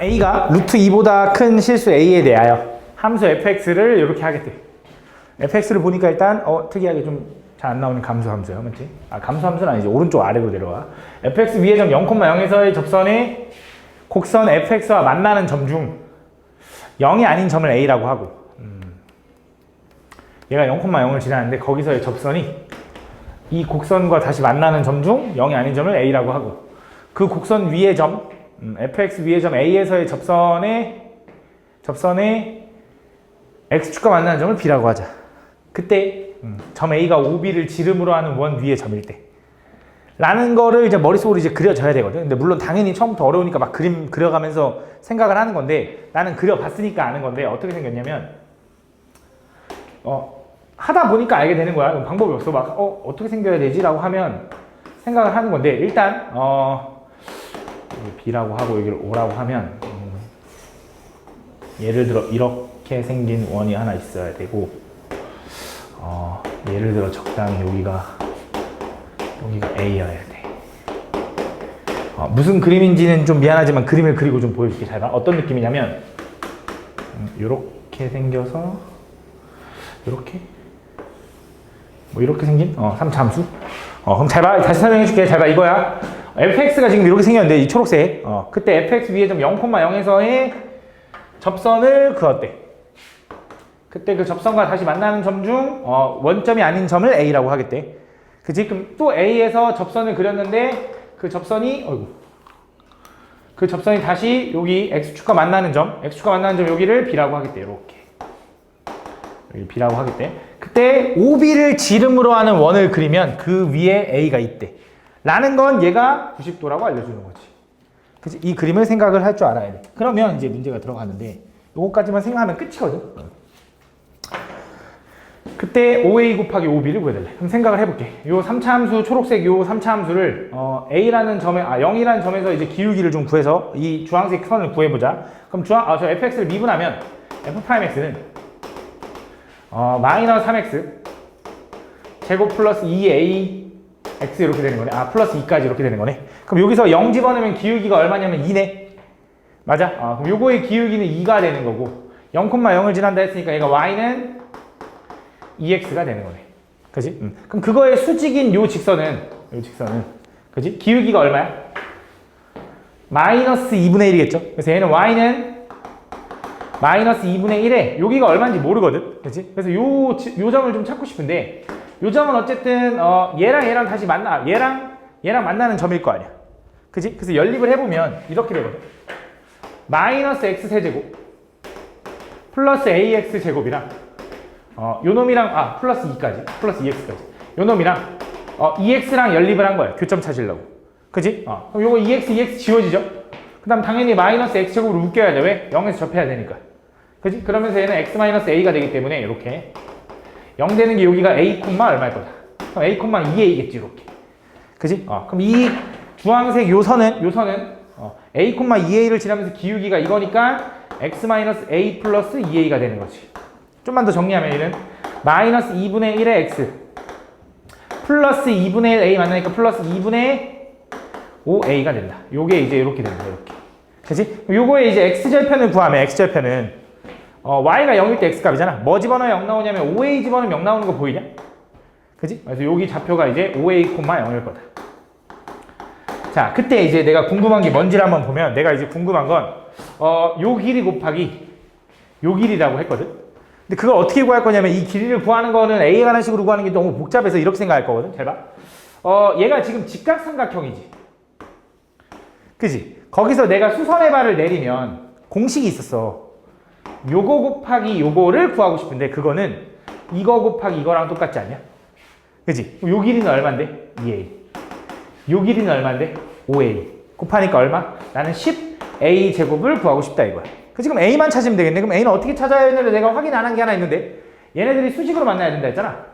a가 루트 2보다 큰 실수 a에 대하여 함수 fx를 이렇게 하겠대. fx를 보니까 일단 특이하게 좀 잘 안 나오는 감수함수예요, 맞지? 감수함수는 아니지. 오른쪽 아래로 내려와. fx 위의 점 0,0에서의 접선의 곡선 fx와 만나는 점 중 0이 아닌 점을 a라고 하고, 얘가 0,0을 지나는데 거기서의 접선이 이 곡선과 다시 만나는 점 중 0이 아닌 점을 a라고 하고, 그 곡선 위의 점, fx 위의 점 a에서의 접선의 x축과 만나는 점을 b라고 하자. 그때 점 a가 OB를 지름으로 하는 원 위의 점일 때 라는 거를 이제 머릿속으로 이제 그려져야 되거든. 근데 물론 당연히 처음부터 어려우니까 막 그림 그려가면서 생각을 하는 건데, 나는 그려봤으니까 아는 건데, 어떻게 생겼냐면 하다 보니까 알게 되는 거야. 방법이 없어. 막 어떻게 생겨야 되지? 라고 하면 생각을 하는 건데, 일단 B라고 하고 여기를 O라고 하면 예를 들어 이렇게 생긴 원이 하나 있어야 되고, 예를 들어 적당히 여기가 A여야 돼. 무슨 그림인지는 좀 미안하지만 그림을 그리고 좀 보여줄게. 잘 봐. 어떤 느낌이냐면 이렇게 생겨서 이렇게 이렇게 생긴 3차 함수. 그럼 잘 봐. 다시 설명해줄게. 잘 봐. 이거야. fx가 지금 이렇게 생겼는데, 이 초록색. 그때 fx 위에 점 0,0에서의 접선을 그었대. 그때 그 접선과 다시 만나는 점 중 원점이 아닌 점을 a라고 하겠대. 그치? 그럼 또 a에서 접선을 그렸는데 그 접선이 다시 여기 x축과 만나는 점, 여기를 b라고 하겠대. 이렇게 여기 b라고 하겠대. 그때 OB를 지름으로 하는 원을 그리면 그 위에 a가 있대 라는 건 얘가 90도라고 알려주는 거지. 그치? 이 그림을 생각을 할 줄 알아야 돼. 그러면 이제 문제가 들어가는데, 요거까지만 생각하면 끝이거든. 그때 OA 곱하기 OB를 구해달래. 그럼 생각을 해볼게. 요 3차 함수, 초록색 요 3차 함수를 A라는 점에, 0이라는 점에서 이제 기울기를 좀 구해서 이 주황색 선을 구해보자. 그럼 저 fx를 미분하면 f'x는 마이너스 3x 제곱 플러스 2ax 이렇게 되는 거네. 플러스 2까지 이렇게 되는 거네. 그럼 여기서 0 집어넣으면 기울기가 얼마냐면 2네. 맞아? 그럼 요거의 기울기는 2가 되는 거고, 0,0을 지난다 했으니까 얘가 y는 2x가 되는 거네. 그지? 그럼 그거의 수직인 요 직선은, 그지? 기울기가 얼마야? 마이너스 2분의 1이겠죠? 그래서 얘는 y는 마이너스 2분의 1에 여기가 얼마인지 모르거든? 그지? 그래서 요 점을 좀 찾고 싶은데, 요 점은 어쨌든 얘랑 다시 얘랑 만나는 점일 거 아니야. 그지? 그래서 연립을 해보면 이렇게 되거든. 마이너스 x 세제곱 플러스 ax 제곱이랑 요 놈이랑 플러스 2x까지 요 놈이랑 2x랑 연립을 한 거야. 교점 찾으려고. 그지? 그럼 요거 2x 지워지죠? 그 다음 당연히 마이너스 x 제곱으로 묶여야 돼. 왜? 0에서 접해야 되니까. 그지? 그러면서 얘는 x 마이너스 a가 되기 때문에 이렇게 0 되는 게 여기가 a, 얼마일 거다. 그럼 a, 2a겠지 이렇게. 그지? 그럼 이 주황색 요 선은 a, 2a를 지나면서 기울기가 이거니까 x 마이너스 a 플러스 2a가 되는 거지. 좀만 더 정리하면 얘는 마이너스 2분의 1의 x 플러스 2분의 1 a 만나니까 플러스 2분의 5a가 된다. 요게 이제 이렇게 된다. 이렇게. 그치? 요거에 이제 x절편을 구하면, x절편은 y가 0일 때 x값이잖아. 뭐 집어넣어야 0 나오냐면 5a 집어넣으면 0 나오는 거 보이냐? 그치? 그래서 여기 좌표가 이제 5a, 0일 거다. 자, 그때 이제 내가 궁금한 게 뭔지를 한번 보면, 내가 이제 궁금한 건 요 길이 곱하기 요 길이라고 했거든. 근데 그걸 어떻게 구할 거냐면, 이 길이를 구하는 거는 A에 관한 식으로 구하는 게 너무 복잡해서 이렇게 생각할 거거든. 잘 봐. 얘가 지금 직각삼각형이지. 그지? 거기서 내가 수선의 발을 내리면 공식이 있었어. 요거 곱하기 요거를 구하고 싶은데, 그거는 이거 곱하기 이거랑 똑같지 않냐? 그지? 요 길이는 얼만데? 2A. 요 길이는 얼만데? 5A. 곱하니까 얼마? 나는 10A 제곱을 구하고 싶다 이거야. 지금 A만 찾으면 되겠네. 그럼 A는 어떻게 찾아야 했는데 내가 확인 안 한 게 하나 있는데, 얘네들이 수직으로 만나야 된다 했잖아.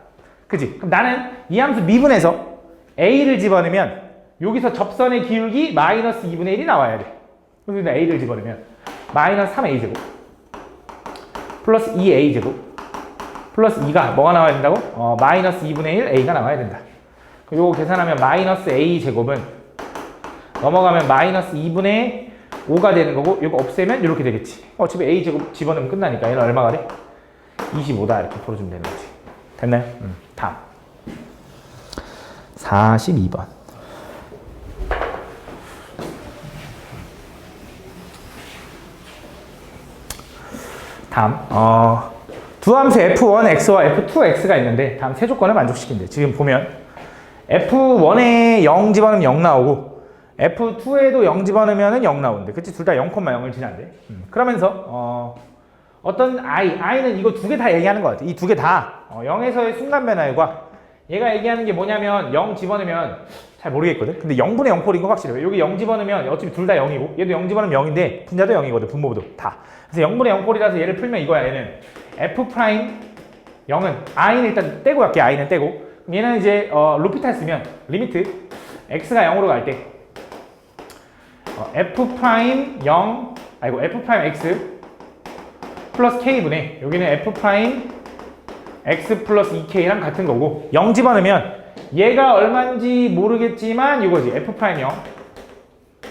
그치? 그럼 나는 이 함수 미분해서 A를 집어넣으면 여기서 접선의 기울기 마이너스 2분의 1이 나와야 돼. 그래서 A를 집어넣으면 마이너스 3A 제곱 플러스 2A 제곱 플러스 2가 뭐가 나와야 된다고? 마이너스 2분의 1 A가 나와야 된다. 요거 계산하면 마이너스 A 제곱은 넘어가면 마이너스 2분의 5가 되는 거고 이거 없애면 이렇게 되겠지. 어차피 a제곱 집어넣으면 끝나니까 얘는 얼마가 돼? 25다 이렇게 풀어주면 되는 거지. 됐나요? 다음 42번. 다음 두 함수 f1x와 f2x가 있는데 다음 세 조건을 만족시킨대. 지금 보면 f1에 0 집어넣으면 0 나오고 f2에도 0 집어넣으면 0 나오는데 그치? 둘 다 0,0을 지난대. 그러면서 어떤 i는 이거 두 개 다 얘기하는 것 같아. 이 두 개 다 0에서의 순간 변화율과 얘가 얘기하는 게 뭐냐면 0 집어넣으면 잘 모르겠거든. 근데 0분의 0꼴인 거 확실해. 여기 0 집어넣으면 어차피 둘 다 0이고 얘도 0 집어넣으면 0인데 분자도 0이거든. 분모도 다. 그래서 0분의 0꼴이라서 얘를 풀면 이거야. 얘는 f 프라임 0은 i는 일단 떼고 갈게. i는 떼고. 얘는 이제 로피탈 쓰면 리미트 x가 0으로 갈 때 f 프라임 0 아이고 f 프라임 x 플러스 k분의 여기는 f 프라임 x 플러스 2k랑 같은 거고 0 집어넣으면 얘가 얼마인지 모르겠지만 이거지. f 프라임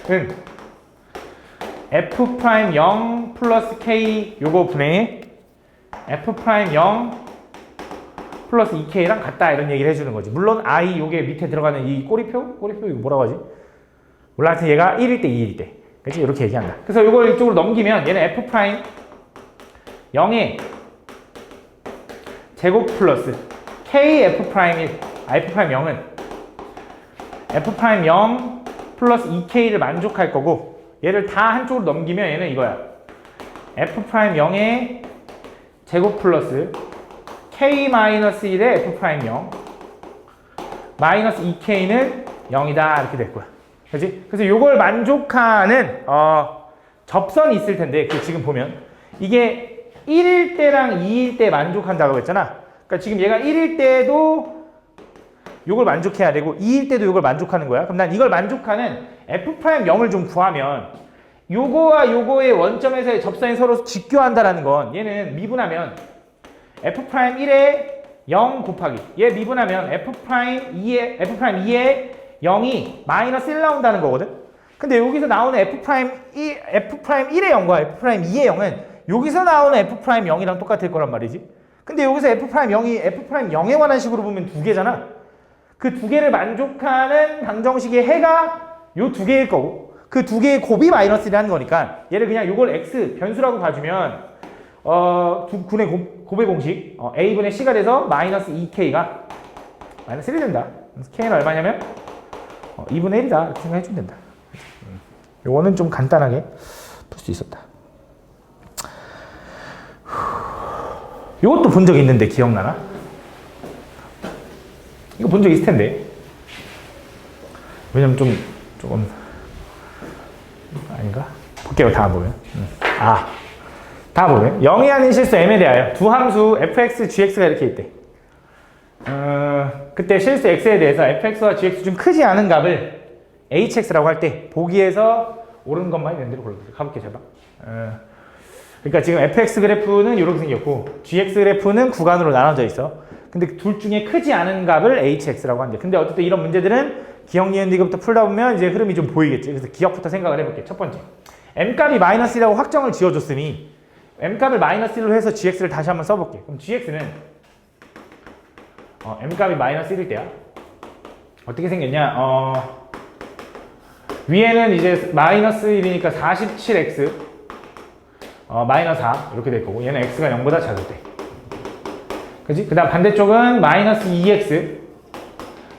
0은 f 프라임 0 플러스 k 요거 분의 f 프라임 0 플러스 2k랑 같다 이런 얘기를 해주는 거지. 물론 i 요게 밑에 들어가는 이 꼬리표 이거 뭐라고 하지? 몰라. 하여튼 얘가 1일 때 2일 때 그치? 이렇게 얘기한다. 그래서 이걸 이쪽으로 넘기면 얘는 f 프라임 0의 제곱 플러스 k f 프라임 1 f 프라임 0은 f 프라임 0 플러스 2k를 만족할 거고 얘를 다 한쪽으로 넘기면 얘는 이거야. f 프라임 0의 제곱 플러스 k-1의 f 프라임 0 마이너스 2k는 0이다 이렇게 될 거야. 그렇지? 그래서 이걸 만족하는 접선이 있을 텐데 지금 보면 이게 1일 때랑 2일 때 만족한다고 했잖아. 그러니까 지금 얘가 1일 때도 이걸 만족해야 되고 2일 때도 이걸 만족하는 거야. 그럼 난 이걸 만족하는 f 프라임 0을 좀 구하면 요거와 요거의 원점에서의 접선이 서로 직교한다라는 건 얘는 미분하면 f 프라임 1에 0 곱하기 얘 미분하면 f 프라임 2에 0이 마이너스 1 나온다는 거거든. 근데 여기서 나오는 f 프라임 1의 0과 f 프라임 2의 0은 여기서 나오는 f 프라임 0이랑 똑같을 거란 말이지. 근데 여기서 f 프라임 0이 f 프라임 0에 관한 식으로 보면 두 개잖아. 그 두 개를 만족하는 방정식의 해가 요 두 개일 거고 그 두 개의 곱이 마이너스 1이라는 거니까 얘를 그냥 이걸 x 변수라고 봐주면 군의 곱의 공식 a분의 c가 돼서 마이너스 2k가 마이너스 1이 된다. 그래서 k는 얼마냐면 2분의 1이다 이렇게 생각해주면 된다. 요거는 좀 간단하게 풀 수 있었다. 요것도 본 적 있는데 기억나나? 이거 본 적 있을 텐데. 왜냐면 조금 아닌가? 볼게요. 다음 보면. 다음 보면 0이 아닌 실수 m에 대하여 두 함수 fx, gx가 이렇게 있대. 그때 실수 x에 대해서 fx와 gx 중 크지 않은 값을 hx라고 할 때 보기에서 옳은 것만 있는 대로 골라주세요. 가볼게 제발. 그러니까 지금 fx 그래프는 이렇게 생겼고 gx 그래프는 구간으로 나눠져 있어. 근데 둘 중에 크지 않은 값을 hx라고 한대. 근데 어쨌든 이런 문제들은 기억, 니은, 디귿부터 풀다 보면 이제 흐름이 좀 보이겠지. 그래서 기억부터 생각을 해볼게. 첫 번째, m값이 마이너스 1이라고 확정을 지어줬으니 m값을 마이너스 1로 해서 gx를 다시 한번 써볼게. 그럼 gx는 m값이 마이너스 1일 때야. 어떻게 생겼냐? 위에는 이제 마이너스 1이니까 47x 마이너스 4 이렇게 될 거고 얘는 x가 0보다 작을 때. 그치? 그 다음 반대쪽은 마이너스 2x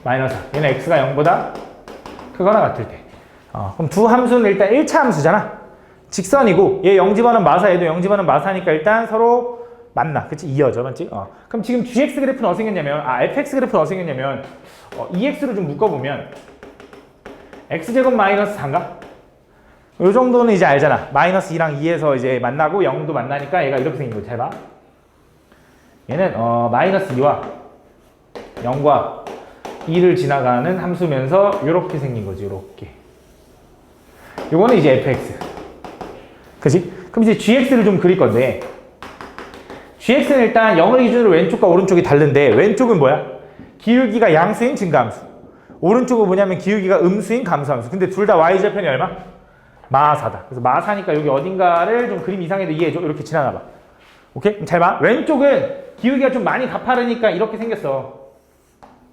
마이너스 4 얘는 x가 0보다 크거나 같을 때. 그럼 두 함수는 일단 1차 함수잖아. 직선이고 얘 0 집어넣은 마사 얘도 0 집어넣은 마사니까 일단 서로 만나. 그치? 이어져. 맞지? 그럼 지금 gx 그래프는 어떻게 생겼냐면 fx 그래프는 어떻게 생겼냐면 2x로 좀 묶어보면 x제곱 마이너스 4인가? 요 정도는 이제 알잖아. 마이너스 2랑 2에서 이제 만나고 0도 만나니까 얘가 이렇게 생긴 거지. 잘 봐. 얘는 마이너스 2와 0과 2를 지나가는 함수면서 이렇게 생긴 거지. 이렇게. 요거는 이제 fx. 그치? 그럼 이제 gx를 좀 그릴 건데 gx는 일단 0을 기준으로 왼쪽과 오른쪽이 다른데 왼쪽은 뭐야? 기울기가 양수인 증가함수. 오른쪽은 뭐냐면 기울기가 음수인 감소함수. 근데 둘 다 y절편이 얼마? 마사다. 그래서 마사니까 여기 어딘가를 좀 그림 이상해도 이해해줘. 이렇게 지나나 봐. 오케이? 그럼 잘 봐. 왼쪽은 기울기가 좀 많이 가파르니까 이렇게 생겼어.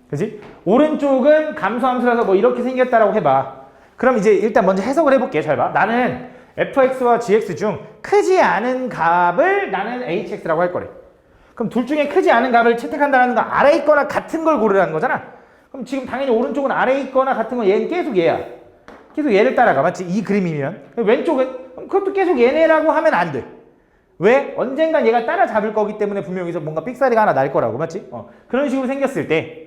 그지? 오른쪽은 감소함수라서 뭐 이렇게 생겼다라고 해봐. 그럼 이제 일단 먼저 해석을 해볼게. 잘 봐. 나는 fx와 gx 중 크지 않은 값을 나는 hx라고 할 거래. 그럼 둘 중에 크지 않은 값을 채택한다는 거 아래에 있거나 같은 걸 고르라는 거잖아. 그럼 지금 당연히 오른쪽은 아래에 있거나 같은 건 얘는 계속 얘야. 계속 얘를 따라가. 맞지? 이 그림이면. 왼쪽은 그것도 계속 얘네라고 하면 안 돼. 왜? 언젠간 얘가 따라잡을 거기 때문에 분명히 여기서 뭔가 삑사리가 하나 날 거라고. 맞지? 그런 식으로 생겼을 때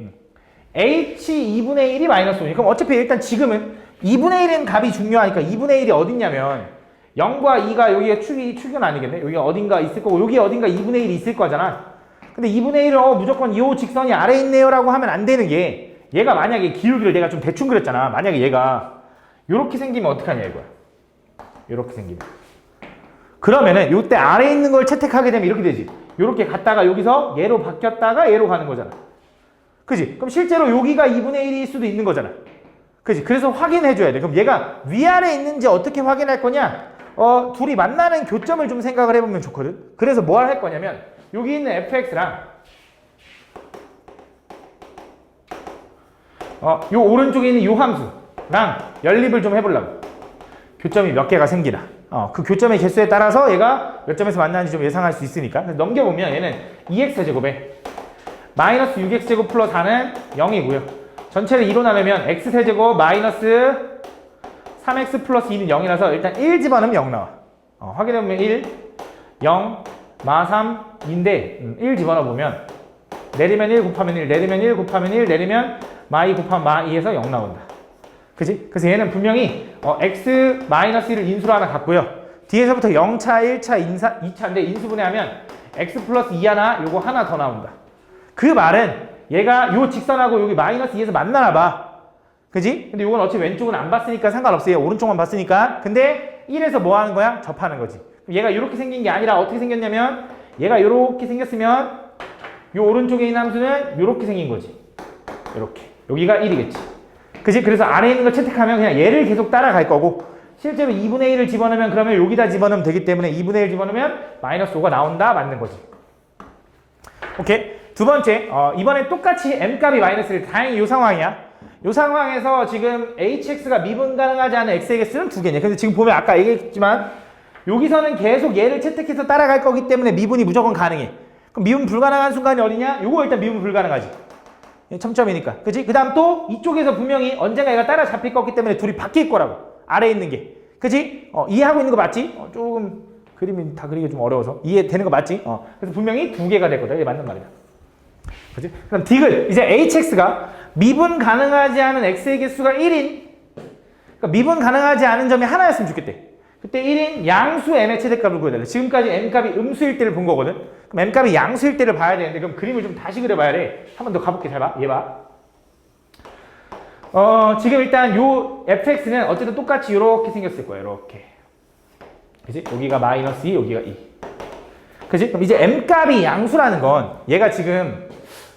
h 2분의 1이 마이너스 5. 그럼 어차피 일단 지금은 2분의 1은 값이 중요하니까 2분의 1이 어딨냐면 0과 2가 여기에 축은 아니겠네? 여기가 어딘가 있을 거고 여기 어딘가 2분의 1이 있을 거잖아. 근데 2분의 1은 무조건 이 직선이 아래에 있네요 라고 하면 안 되는 게 얘가 만약에 기울기를 내가 좀 대충 그렸잖아. 만약에 얘가 요렇게 생기면 어떡하냐 이거야. 요렇게 생기면. 그러면은 요때 아래에 있는 걸 채택하게 되면 이렇게 되지. 요렇게 갔다가 여기서 얘로 바뀌었다가 얘로 가는 거잖아. 그지? 그럼 실제로 여기가 2분의 1일 수도 있는 거잖아. 그지? 그래서 확인해줘야 돼. 그럼 얘가 위아래 있는지 어떻게 확인할 거냐? 둘이 만나는 교점을 좀 생각을 해보면 좋거든. 그래서 뭐 할 거냐면 여기 있는 fx랑 요 오른쪽에 있는 요 함수랑 연립을 좀 해보려고. 교점이 몇 개가 생기나. 그 교점의 개수에 따라서 얘가 몇 점에서 만나는지 좀 예상할 수 있으니까. 그래서 넘겨보면 얘는 2x제곱에 마이너스 6x제곱 플러스 4는 0이고요. 전체를 2로 나누면 x세제곱 마이너스 3x 플러스 2는 0이라서 일단 1 집어넣으면 0 나와. 확인해보면 1, 0, 마 3, 2인데 1 집어넣어보면 내리면 1 곱하면 1, 내리면 1 곱하면 1, 내리면 마 2 곱하면 마 2에서 0 나온다. 그치? 그래서 얘는 분명히 x 마이너스 1을 인수로 하나 갖고요. 뒤에서부터 0차, 1차, 2차인데 인수분해하면 x 플러스 2 하나, 요거 하나 더 나온다. 그 말은 얘가 요 직선하고 여기 마이너스 2에서 만나나 봐. 그지? 근데 요건 어차피 왼쪽은 안 봤으니까 상관없어요. 오른쪽만 봤으니까. 근데 1에서 뭐 하는 거야? 접하는 거지. 얘가 이렇게 생긴 게 아니라 어떻게 생겼냐면 얘가 이렇게 생겼으면 요 오른쪽에 있는 함수는 이렇게 생긴 거지. 이렇게. 여기가 1이겠지. 그지? 그래서 아래에 있는 걸 채택하면 그냥 얘를 계속 따라갈 거고 실제로 2분의 1을 집어넣으면 그러면 여기다 집어넣으면 되기 때문에 2분의 1 집어넣으면 마이너스 5가 나온다. 맞는 거지. 오케이. 두 번째, 이번엔 똑같이 m값이 마이너스 1. 다행히 이 상황이야. 이 상황에서 지금 hx가 미분 가능하지 않은 x의 개수는 두 개냐. 근데 지금 보면 아까 얘기했지만 여기서는 계속 얘를 채택해서 따라갈 거기 때문에 미분이 무조건 가능해. 그럼 미분 불가능한 순간이 어디냐? 요거 일단 미분 불가능하지. 첨점이니까. 그치? 그 다음 또 이쪽에서 분명히 언젠가 얘가 따라잡힐 거기 때문에 둘이 바뀔 거라고. 아래에 있는 게. 그치? 이해하고 있는 거 맞지? 조금 그림이 다 그리기 좀 어려워서. 이해되는 거 맞지? 그래서 분명히 두 개가 될 거다. 이게 맞는 말이다. 그치? 그럼 디귿. 이제 hx가 미분 가능하지 않은 x의 개수가 1인 그러니까 미분 가능하지 않은 점이 하나였으면 좋겠대. 그때 1인 양수 m의 최대값을 구해달래. 지금까지 m값이 음수일 때를 본 거거든. 그럼 m값이 양수일 때를 봐야 되는데 그럼 그림을 좀 다시 그려봐야 돼. 한 번 더 가볼게. 잘 봐. 얘 봐. 지금 일단 요 fx는 어쨌든 똑같이 이렇게 생겼을 거야. 이렇게. 그치? 여기가 마이너스 2, 여기가 2. 그치? 그럼 이제 m값이 양수라는 건 얘가 지금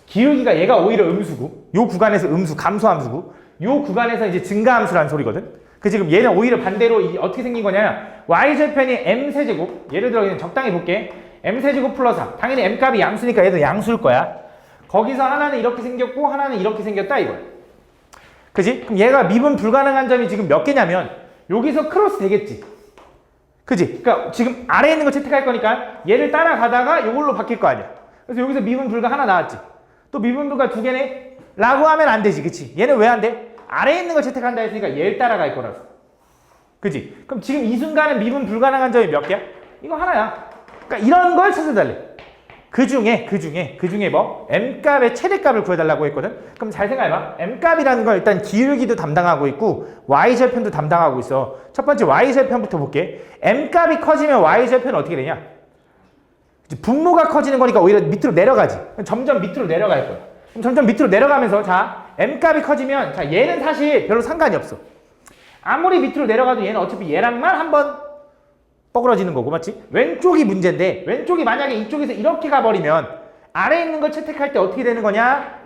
기울기가 얘가 오히려 음수고 요 구간에서 음수, 감소함수고 요 구간에서 이제 증가함수라는 소리거든. 그 지금 얘는 오히려 반대로 어떻게 생긴 거냐 y절편이 m세제곱 예를 들어 그냥 적당히 볼게 m세제곱 플러스 4 당연히 m값이 양수니까 얘도 양수일 거야. 거기서 하나는 이렇게 생겼고 하나는 이렇게 생겼다 이거야. 그지? 그럼 얘가 미분 불가능한 점이 지금 몇 개냐면 여기서 크로스 되겠지. 그지? 그러니까 지금 아래에 있는 거 채택할 거니까 얘를 따라가다가 이걸로 바뀔 거 아니야. 그래서 여기서 미분 불가 하나 나왔지. 또 미분 불가 두 개네? 라고 하면 안 되지. 그치? 얘는 왜 안 돼? 아래에 있는 거 채택한다 했으니까 얘를 따라갈 거라서. 그치? 그럼 지금 이 순간은 미분 불가능한 점이 몇 개야? 이거 하나야. 그러니까 이런 걸 찾아달래. 그 중에 뭐? m값의 최대값을 구해달라고 했거든? 그럼 잘 생각해봐. m값이라는 건 일단 기울기도 담당하고 있고 y절편도 담당하고 있어. 첫 번째 y절편부터 볼게. m값이 커지면 y절편은 어떻게 되냐? 분모가 커지는 거니까 오히려 밑으로 내려가지. 점점 밑으로 내려갈 거야. 그럼 점점 밑으로 내려가면서 자 m값이 커지면 자 얘는 사실 별로 상관이 없어. 아무리 밑으로 내려가도 얘는 어차피 얘랑만 한번 뻐그러지는 거고 맞지? 왼쪽이 문제인데 왼쪽이 만약에 이쪽에서 이렇게 가버리면 아래에 있는 걸 채택할 때 어떻게 되는 거냐?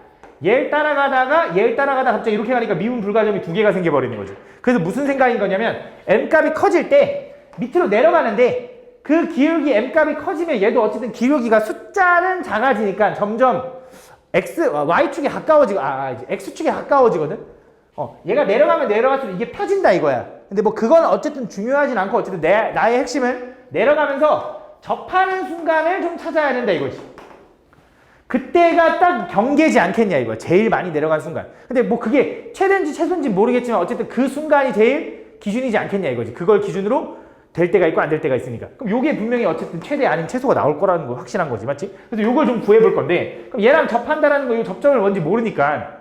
얘를 따라가다가 갑자기 이렇게 가니까 미분 불가점이 두 개가 생겨버리는 거죠. 그래서 무슨 생각인 거냐면 m값이 커질 때 밑으로 내려가는데 그 기울기 m값이 커지면 얘도 어쨌든 기울기가 숫자는 작아지니까 점점 y축에 가까워지고 이제 x축에 가까워지거든. 얘가 내려가면 내려갈수록 이게 펴진다 이거야. 근데 뭐 그건 어쨌든 중요하진 않고 어쨌든 나의 핵심은 내려가면서 접하는 순간을 좀 찾아야 된다 이거지. 그때가 딱 경계지 않겠냐 이거야. 제일 많이 내려간 순간. 근데 뭐 그게 최대인지 최소인지 모르겠지만 어쨌든 그 순간이 제일 기준이지 않겠냐 이거지. 그걸 기준으로 될 때가 있고 안 될 때가 있으니까. 그럼 요게 분명히 어쨌든 최대 아닌 최소가 나올 거라는 거 확실한 거지. 맞지? 그래서 요걸 좀 구해볼 건데 그럼 얘랑 접한다라는 거 이 접점을 뭔지 모르니까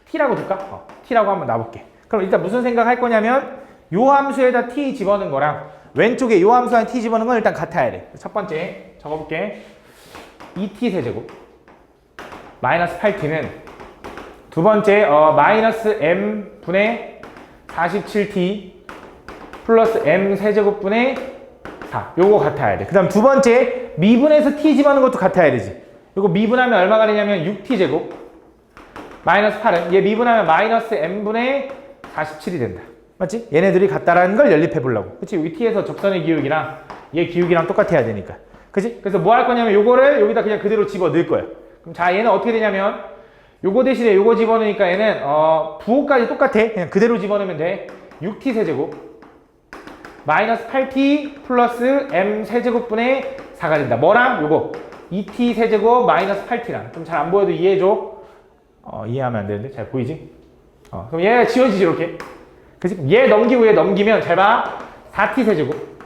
t라고 둘까? t라고 한번 놔볼게. 그럼 일단 무슨 생각 할 거냐면 요 함수에다 t 집어넣은 거랑 왼쪽에 요 함수랑 t 집어넣은 건 일단 같아야 돼. 첫 번째 적어볼게. 2t 세제곱 마이너스 8t는 두 번째 마이너스 m분의 47t 플러스 m 세제곱분의 4 요거 같아야 돼. 그 다음 두 번째 미분에서 t 집어넣은 것도 같아야 되지. 요거 미분하면 얼마가 되냐면 6t 제곱 마이너스 8은 얘 미분하면 마이너스 m분의 47이 된다. 맞지? 얘네들이 같다라는 걸 연립해 보려고. 그치? 여기 t에서 접선의 기울기랑 얘 기울기랑 똑같아야 되니까. 그치? 그래서 뭐 할 거냐면 요거를 여기다 그냥 그대로 집어 넣을 거야. 그럼 자 얘는 어떻게 되냐면 요거 대신에 요거 집어넣으니까 얘는 부호까지 똑같아. 그냥 그대로 집어넣으면 돼. 6t 세제곱 마이너스 8t 플러스 m 세제곱분의 4가 된다. 뭐랑? 요거 2t 세제곱 마이너스 8t랑 좀 잘 안 보여도 이해해줘. 이해하면 안 되는데 잘 보이지? 그럼 얘가 지워지지 이렇게. 그치? 얘 넘기고 얘 넘기면 잘 봐. 4t 세제곱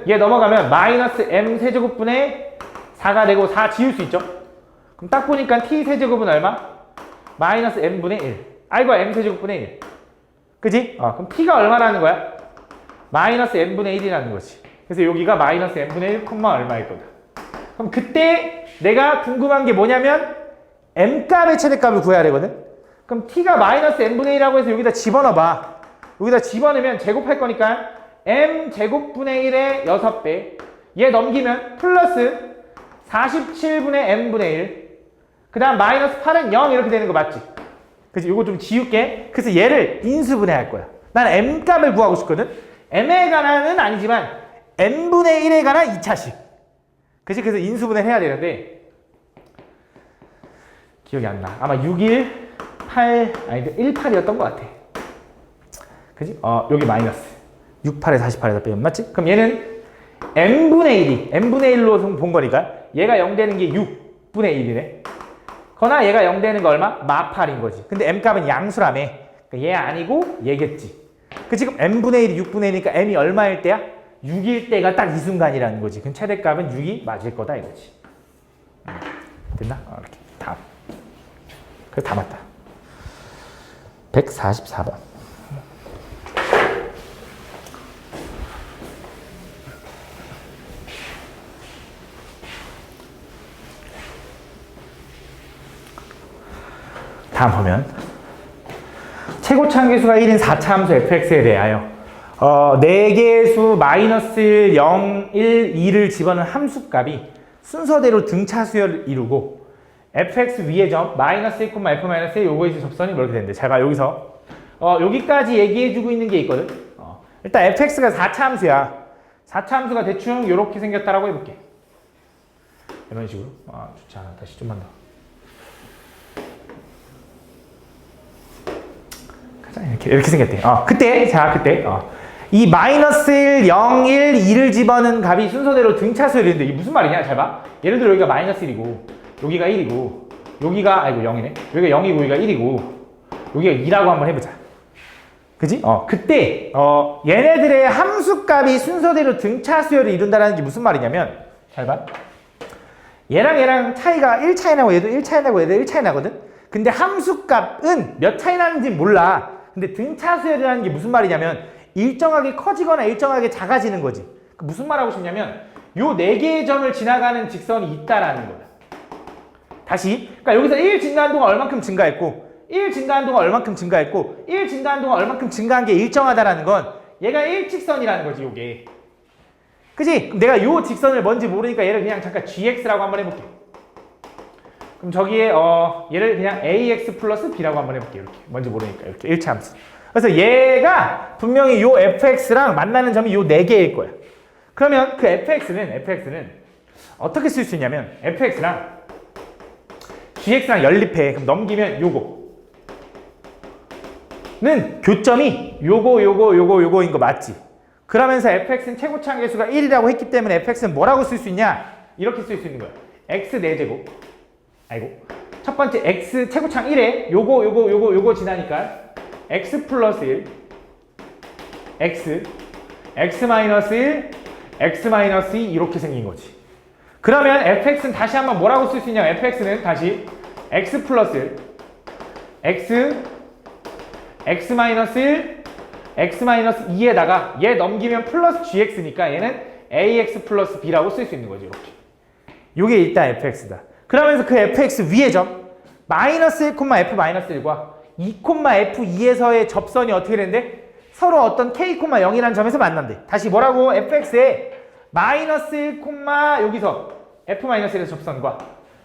얘 넘어가면 마이너스 m 세제곱분의 4가 되고 4 지울 수 있죠? 그럼 딱 보니까 t 세제곱은 얼마? 마이너스 m분의 1. 이거 m 세제곱분의 1. 그치? 그럼 t가 얼마라는 거야? 마이너스 m분의 1이라는 거지. 그래서 여기가 마이너스 m분의 1, 얼마일 거다. 그럼 그때 내가 궁금한 게 뭐냐면 m값의 최대값을 구해야 되거든? 그럼 t가 마이너스 m분의 1이라고 해서 여기다 집어넣어봐. 여기다 집어넣으면 제곱할 거니까 m 제곱분의 1의 6배 얘 넘기면 플러스 47분의 m분의 1 그 다음 마이너스 8은 0 이렇게 되는 거 맞지? 그래서 이거 좀 지울게. 그래서 얘를 인수분해 할 거야. 난 m값을 구하고 싶거든? m에 관한은 아니지만 m분의 1에 관한 2차식. 그치? 그래서 인수분해 해야 되는데 기억이 안 나. 아마 618 아니 18이었던 것 같아. 그치? 여기 마이너스 68에 48에서 빼면 맞지? 그럼 얘는 m분의 1이 m분의 1로 본 거니까 얘가 0 되는 게 6분의 1이네. 거나 얘가 0 되는 거 얼마? 마8인 거지. 근데 m값은 양수라며. 그러니까 얘 아니고 얘겠지. 그 지금 m분의 1이 6분의 1이니까 m이 얼마일 때야? 6일 때가 딱 이 순간이라는 거지. 그럼 최대값은 6이 맞을 거다 이거지. 됐나? 이렇게 답. 그래서 다 맞다. 144번. 다음 보면 최고차 함수가 1인 4차 함수 fx에 대하여 4개의 수 마이너스 1, 0, 1, 2를 집어넣은 함수값이 순서대로 등차수열을 이루고 fx 위의 점 마이너스 1, f-1 요거에 접선이 이렇게 되는데 잘 봐. 여기서 여기까지 얘기해주고 있는 게 있거든. 일단 fx가 4차 함수야. 4차 함수가 대충 이렇게 생겼다라고 해볼게. 이런 식으로. 좋지 않아. 다시 좀만 더. 이렇게 생겼대. 그때 이 마이너스 1, 0, 1, 2를 집어넣은 값이 순서대로 등차수열인데 이게 무슨 말이냐? 잘 봐. 예를 들어 여기가 마이너스 1이고 여기가 1이고 여기가 0이네. 여기가 0이고 여기가 1이고 여기가 2라고 한번 해보자. 그지? 그때 얘네들의 함수값이 순서대로 등차수열을 이룬다는 게 무슨 말이냐면 잘 봐. 얘랑 차이가 1 차이 나고 얘도 1 차이 나고 얘도 1 차이 나거든? 근데 함수값은 몇 차이 나는지 몰라. 근데 등차수열이라는 게 무슨 말이냐면 일정하게 커지거나 일정하게 작아지는 거지. 무슨 말 하고 싶냐면 요 4개의 점을 지나가는 직선이 있다라는 거야. 다시. 그러니까 여기서 1 증가한 동안 얼만큼 증가했고 1 증가한 동안 얼만큼 증가했고 1 증가한 동안 얼만큼 증가한 게 일정하다라는 건 얘가 일직선이라는 거지, 요게. 그치? 그럼 내가 요 직선을 뭔지 모르니까 얘를 그냥 잠깐 gx라고 한번 해볼게. 그럼 저기에 얘를 그냥 ax 플러스 b라고 한번 해볼게요. 이렇게 뭔지 모르니까 이렇게 1차 함수. 그래서 얘가 분명히 요 fx랑 만나는 점이 요 4개일 거야. 그러면 그 fx는 어떻게 쓸 수 있냐면 fx랑 gx랑 연립해. 그럼 넘기면 요거는 교점이 요거인 거 맞지? 그러면서 fx는 최고차 계수가 1이라고 했기 때문에 fx는 뭐라고 쓸 수 있냐? 이렇게 쓸 수 있는 거야. x 4제곱. 첫 번째 x 최고창 1에 요거 지나니까 x 플러스 1 x 마이너스 1 x 마이너스 2 이렇게 생긴 거지. 그러면 fx는 다시 한번 뭐라고 쓸 수 있냐? fx는 다시 x 플러스 1 x 마이너스 1 x 마이너스 2에다가 얘 넘기면 플러스 gx니까 얘는 ax 플러스 b라고 쓸 수 있는 거지. 이렇게. 요게 일단 fx다. 그러면서 그 fx 위의 점 마이너스 1, f 마이너스 1과 2, f2에서의 접선이 어떻게 되는데? 서로 어떤 k, 0이라는 점에서 만난대. 다시 뭐라고? fx에 마이너스 1, 여기서 f 마이너스 1에서 접선과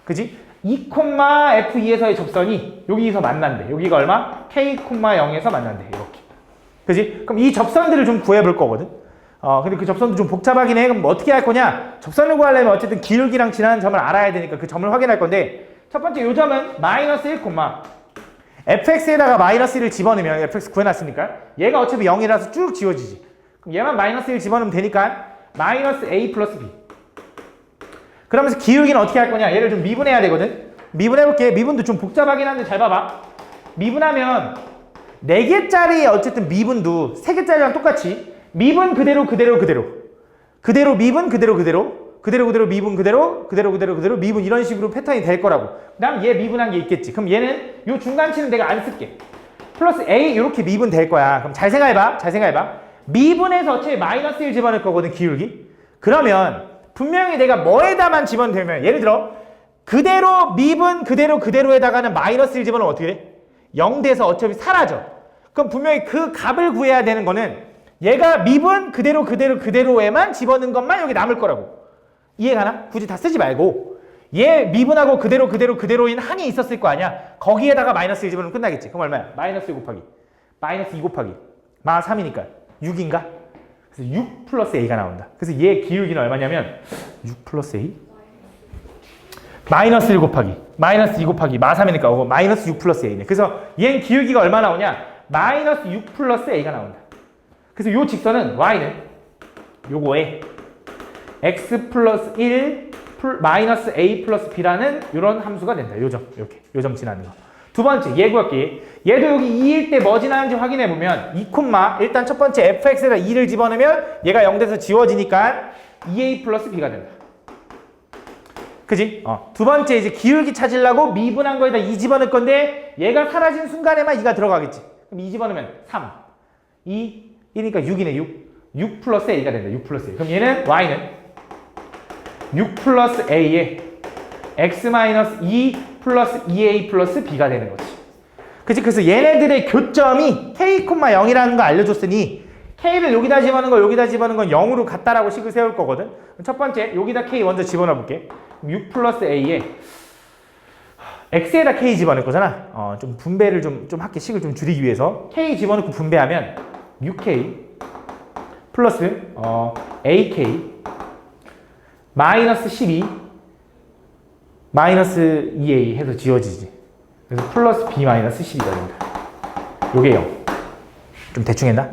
그지? 2, f2에서의 접선이 여기서 만난대. 여기가 얼마? k, 0에서 만난대. 이렇게. 그지? 그럼 이 접선들을 좀 구해볼 거거든. 근데 그 접선도 좀 복잡하긴 해. 그럼 뭐 어떻게 할 거냐? 접선을 구하려면 어쨌든 기울기랑 지나는 점을 알아야 되니까 그 점을 확인할 건데 첫 번째 요 점은 마이너스 1, fx에다가 마이너스 1을 집어넣으면 fx 구해놨으니까 얘가 어차피 0이라서 쭉 지워지지. 그럼 얘만 마이너스 1 집어넣으면 되니까 마이너스 a 플러스 b. 그러면서 기울기는 어떻게 할 거냐? 얘를 좀 미분해야 되거든. 미분해볼게. 미분도 좀 복잡하긴 한데 잘 봐봐. 미분하면 4개짜리 어쨌든 미분도 3개짜리랑 똑같이 미분 그대로 미분 그대로 미분 그대로 미분 이런 식으로 패턴이 될 거라고. 그 다음 얘 미분한 게 있겠지. 그럼 얘는 요 중간치는 내가 안 쓸게. 플러스 a 이렇게 미분 될 거야. 그럼 잘 생각해봐. 미분해서 어차피 마이너스 1 집어넣을 거거든, 기울기. 그러면 분명히 내가 뭐에다만 집어넣으면 예를 들어 그대로 미분 그대로에다가는 마이너스 1 집어넣으면 어떻게 돼? 0 돼서 어차피 사라져. 그럼 분명히 그 값을 구해야 되는 거는 얘가 미분 그대로에만 집어넣은 것만 여기 남을 거라고. 이해가나? 굳이 다 쓰지 말고 얘 미분하고 그대로인 한이 있었을 거 아니야. 거기에다가 마이너스 1 집어넣으면 끝나겠지. 그럼 얼마야? 마이너스 1 곱하기 마이너스 2 곱하기 마 3이니까 6인가? 그래서 6 플러스 a가 나온다. 그래서 얘 기울기는 얼마냐면 6 플러스 a 마이너스 1 곱하기 마이너스 2 곱하기 마 3이니까 마이너스 6 플러스 a네. 그래서 얘는 기울기가 얼마 나오냐? 마이너스 6 플러스 a가 나온다. 그래서 요 직선은 y는 요거에 x 플러스 1 마이너스 a 플러스 b라는 이런 함수가 된다. 요 점, 이렇게 요 점 지나는 거. 두 번째 얘 구할게. 얘도 여기 2일 때 뭐 지나는지 확인해 보면 2, 일단 첫 번째 fx에다 2를 집어넣으면 얘가 0 돼서 지워지니까 2a 플러스 b가 된다. 그지? 두 번째 이제 기울기 찾으려고 미분한 거에다 2 집어넣을 건데 얘가 사라진 순간에만 2가 들어가겠지. 그럼 2 집어넣으면 3, 2, 1이니까 6이네. 6 플러스 a가 된다. 6 플러스 a. 그럼 얘는 y는 6 플러스 a에 x 마이너스 2 플러스 2a 플러스 b가 되는 거지. 그치? 그래서 얘네들의 교점이 k, 0이라는 거 알려줬으니 k를 여기다 집어넣은 건 0으로 같다라고 식을 세울 거거든. 첫 번째 여기다 k 먼저 집어넣어 볼게. 6 플러스 a에 x에다 k 집어넣을 거잖아. 좀 분배를 좀 할게. 식을 좀 줄이기 위해서 k 집어넣고 분배하면 6k 플러스 ak 마이너스 12 마이너스 2a 해서 지워지지. 그래서 플러스 b 마이너스 12가 됩니다. 요게 0. 좀 대충 했나?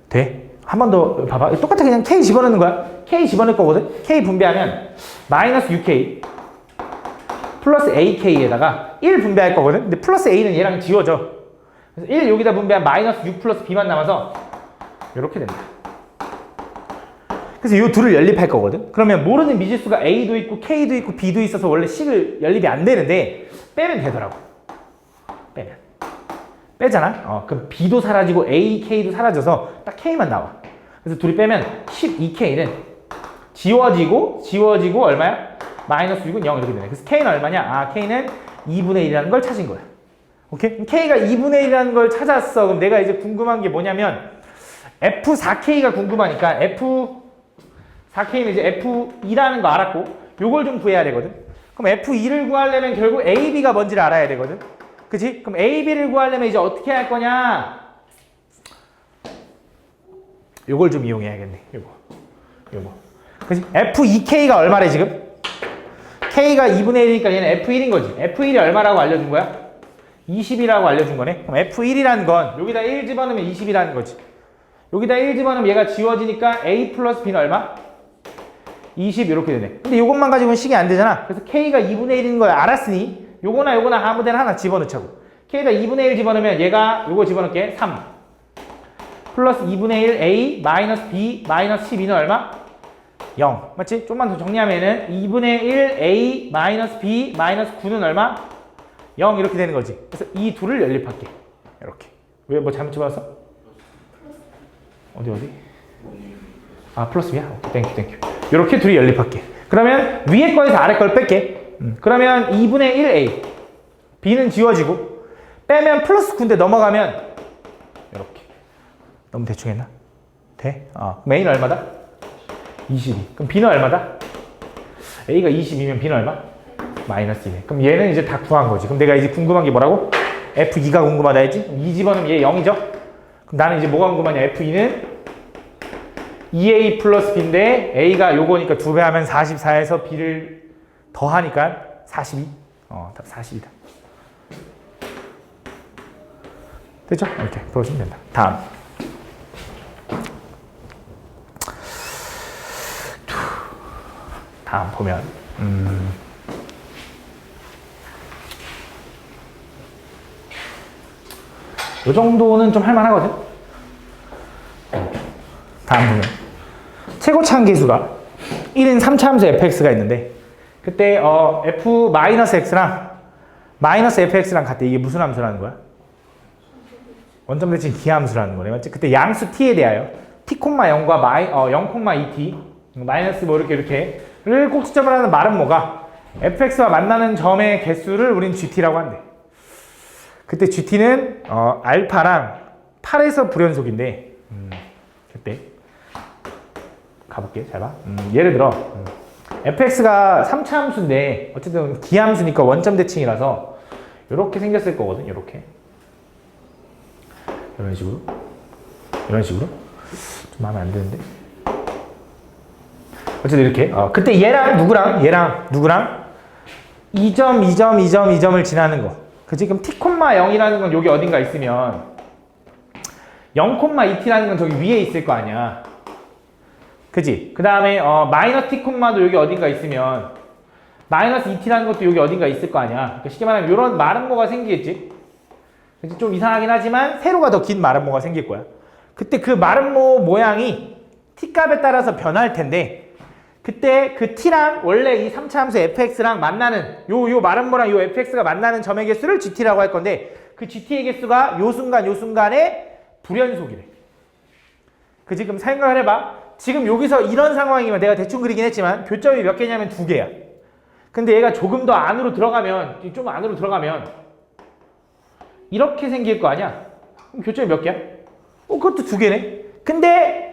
돼? 한 번 더 봐봐. 똑같아. 그냥 k 집어넣는 거야. k 집어넣을 거거든. k 분배하면 마이너스 6k 플러스 ak에다가 1 분배할 거거든. 근데 플러스 a는 얘랑 지워져. 그래서 1 여기다 분배하면 마이너스 6 플러스 b만 남아서 이렇게 된다. 그래서 이 둘을 연립할 거거든. 그러면 모르는 미지수가 a도 있고 k도 있고 b도 있어서 원래 식을 연립이 안 되는데 빼면 되더라고. 빼잖아. 그럼 b도 사라지고 a, k도 사라져서 딱 k만 나와. 그래서 둘이 빼면 12k는 지워지고 얼마야? 마이너스 6은 0 이렇게 되네. 그래서 k는 얼마냐? k는 2분의 1이라는 걸 찾은 거야. 오케이? 그럼 k가 2분의 1이라는 걸 찾았어. 그럼 내가 이제 궁금한 게 뭐냐면 F4K가 궁금하니까 F4K는 이제 F2라는 거 알았고 요걸 좀 구해야 되거든. 그럼 F2를 구하려면 결국 AB가 뭔지를 알아야 되거든. 그치? 그럼 AB를 구하려면 이제 어떻게 할 거냐? 요걸 좀 이용해야겠네. 요거. 그치? F2K가 얼마래 지금? K가 2분의 1이니까 얘는 F1인 거지. F1이 얼마라고 알려준 거야? 20이라고 알려준 거네. 그럼 F1이라는 건 여기다 1 집어넣으면 20이라는 거지. 여기다 1 집어넣으면 얘가 지워지니까 A 플러스 B는 얼마? 20 이렇게 되네. 근데 이것만 가지고는 식이 안 되잖아. 그래서 K가 2분의 1인 걸 알았으니 요거나 아무 데나 하나 집어넣자고. K에다 2분의 1 집어넣으면 얘가 요거 집어넣을게. 3 플러스 2분의 1 A 마이너스 B 마이너스 12는 얼마? 0. 맞지? 좀만 더 정리하면은 2분의 1 A 마이너스 B 마이너스 9는 얼마? 0 이렇게 되는 거지. 그래서 이 둘을 연립할게. 이렇게. 왜 뭐 잘못 집어넣었어? 어디? 아 플러스 B야? 오케이, 땡큐. 이렇게 둘이 연립할게. 그러면 위에 거에서 아래 걸 뺄게. 그러면 2분의 1A B는 지워지고 빼면 플러스 9인데 넘어가면 이렇게. 너무 대충 했나? 돼? 그럼 A는 얼마다? 22. 그럼 B는 얼마다? A가 22면 B는 얼마? 마이너스 2네. 그럼 얘는 이제 다 구한 거지. 그럼 내가 이제 궁금한 게 뭐라고? F2가 궁금하다 했지? 2 집어넣으면 얘 0이죠? 그럼 나는 이제 뭐가 궁금하냐? F2는 2A 플러스 B인데 A가 요거니까 2배 하면 44에서 B를 더하니까 42. 답 40이다. 됐죠? 이렇게 풀어주면 된다. 다음. 다음 보면 이 정도는 좀 할만하거든. 다음 보면 최고차항 계수가 1인 3차함수 fx가 있는데 그때 f-x랑 마이너스 fx랑 같대. 이게 무슨 함수라는 거야? 원점 대칭 기하함수라는 거네. 맞지? 그때 양수 t에 대하여 t,0과 0,2t 마이너스 뭐 이렇게를 꼭지점을 하는 말은 뭐가? fx와 만나는 점의 개수를 우린 gt라고 한대. 그때 gt는 알파랑 8에서 불연속인데 그때 가볼게. 잘 봐. 예를 들어 fx가 3차 함수인데 어쨌든 기함수니까 원점 대칭이라서 이렇게 생겼을 거거든. 이렇게 이런 식으로 좀 마음에 안 드는데 어쨌든 이렇게 그때 얘랑 누구랑 2점을 지나는 거. 그치? 그럼 t,0이라는 건 여기 어딘가 있으면 0,2t라는 건 저기 위에 있을 거 아니야. 그치? 그 다음에 마이너스 t,도 여기 어딘가 있으면 마이너스 2t라는 것도 여기 어딘가 있을 거 아니야. 그러니까 쉽게 말하면 이런 마름모가 생기겠지? 그치? 좀 이상하긴 하지만 세로가 더 긴 마름모가 생길 거야. 그때 그 마름모 모양이 t값에 따라서 변할 텐데 그때 그 t랑 원래 이 3차 함수 fx랑 만나는 요 마름모랑 요 fx가 만나는 점의 개수를 gt라고 할 건데 그 gt의 개수가 요 순간에 불연속이래. 그치? 그럼 생각을 해봐. 지금 여기서 이런 상황이면 내가 대충 그리긴 했지만 교점이 몇 개냐면 2개야. 근데 얘가 조금 더 안으로 들어가면 좀 안으로 들어가면 이렇게 생길 거 아니야? 그럼 교점이 몇 개야? 그것도 2개네. 근데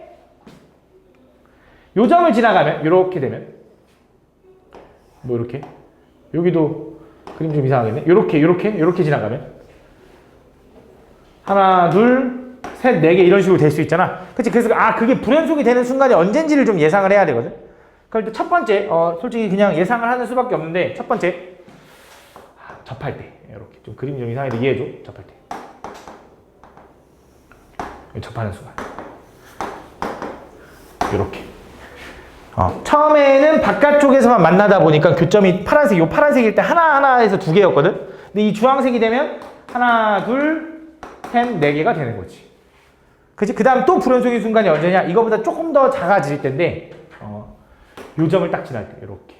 요 점을 지나가면 이렇게 되면 뭐 이렇게 여기도 그림 좀 이상하겠네. 이렇게 지나가면 하나 둘 셋 네 개 이런 식으로 될 수 있잖아. 그치? 그래서 그게 불연속이 되는 순간이 언젠지를 좀 예상을 해야 되거든. 그럼 첫 번째 솔직히 그냥 예상을 하는 수밖에 없는데 첫 번째 접할 때 이렇게 좀 그림이 좀 이상해도 이해해줘. 접할 때 접하는 순간 이렇게 처음에는 바깥쪽에서만 만나다 보니까 교점이 요 파란색일 때 하나에서 2개였거든. 근데 이 주황색이 되면 하나, 둘, 셋, 4개가 되는 거지. 그치? 그 다음 또 불연속인 순간이 언제냐? 이거보다 조금 더 작아질 텐데, 요 점을 딱 지날 때, 이렇게.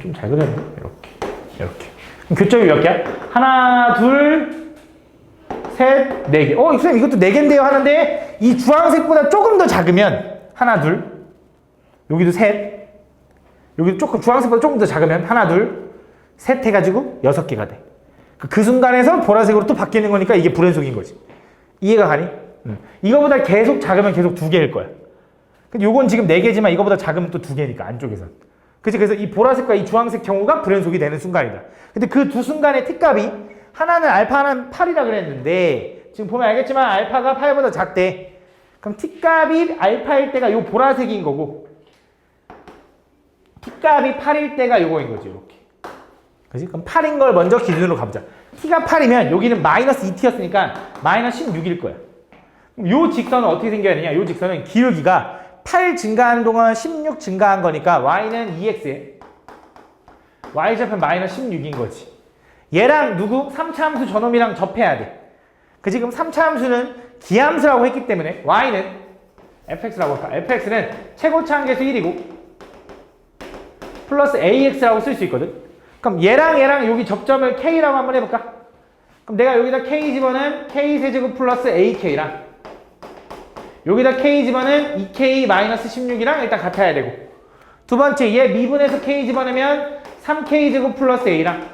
좀 잘 그렸네. 이렇게. 그럼 교점이 몇 개야? 하나, 둘, 셋, 4개. 선생님 이것도 4개인데요 하는데 이 주황색보다 조금 더 작으면 하나, 둘, 여기도 셋, 여기도 주황색보다 조금 더 작으면 하나, 둘, 셋 해가지고 6개가 돼. 그 순간에서 보라색으로 또 바뀌는 거니까 이게 불연속인 거지. 이해가 가니? 이거보다 계속 작으면 계속 2개일 거야. 근데 요건 지금 4개지만 이거보다 작으면 또 2개니까 안쪽에선. 그치? 그래서 이 보라색과 이 주황색 경우가 불연속이 되는 순간이다. 근데 그 두 순간의 t값이 하나는 알파 하나는 8이라 그랬는데 지금 보면 알겠지만 알파가 8보다 작대. 그럼 t값이 알파일 때가 요 보라색인 거고 t값이 8일 때가 요거인 거지. 이렇게. 그치? 그럼 8인 걸 먼저 기준으로 가보자. t가 8이면 여기는 마이너스 2t였으니까 마이너스 16일 거야. 그럼 요 직선은 어떻게 생겨야 되냐? 요 직선은 기울기가 8 증가하는 동안 16 증가한 거니까 y는 2x에 y좌편 마이너스 16인 거지. 얘랑 누구? 3차 함수 저놈이랑 접해야 돼. 그 지금 3차 함수는 기함수라고 했기 때문에 y는 fx라고 할까? fx는 최고차 함계수 1이고 플러스 ax라고 쓸 수 있거든. 그럼 얘랑 여기 접점을 k라고 한번 해볼까? 그럼 내가 여기다 k 집어는 k세제곱 플러스 ak랑 여기다 k 집어는 2k 마이너스 16이랑 일단 같아야 되고 두 번째 얘 미분해서 k 집어넣으면 3k 제곱 플러스 a랑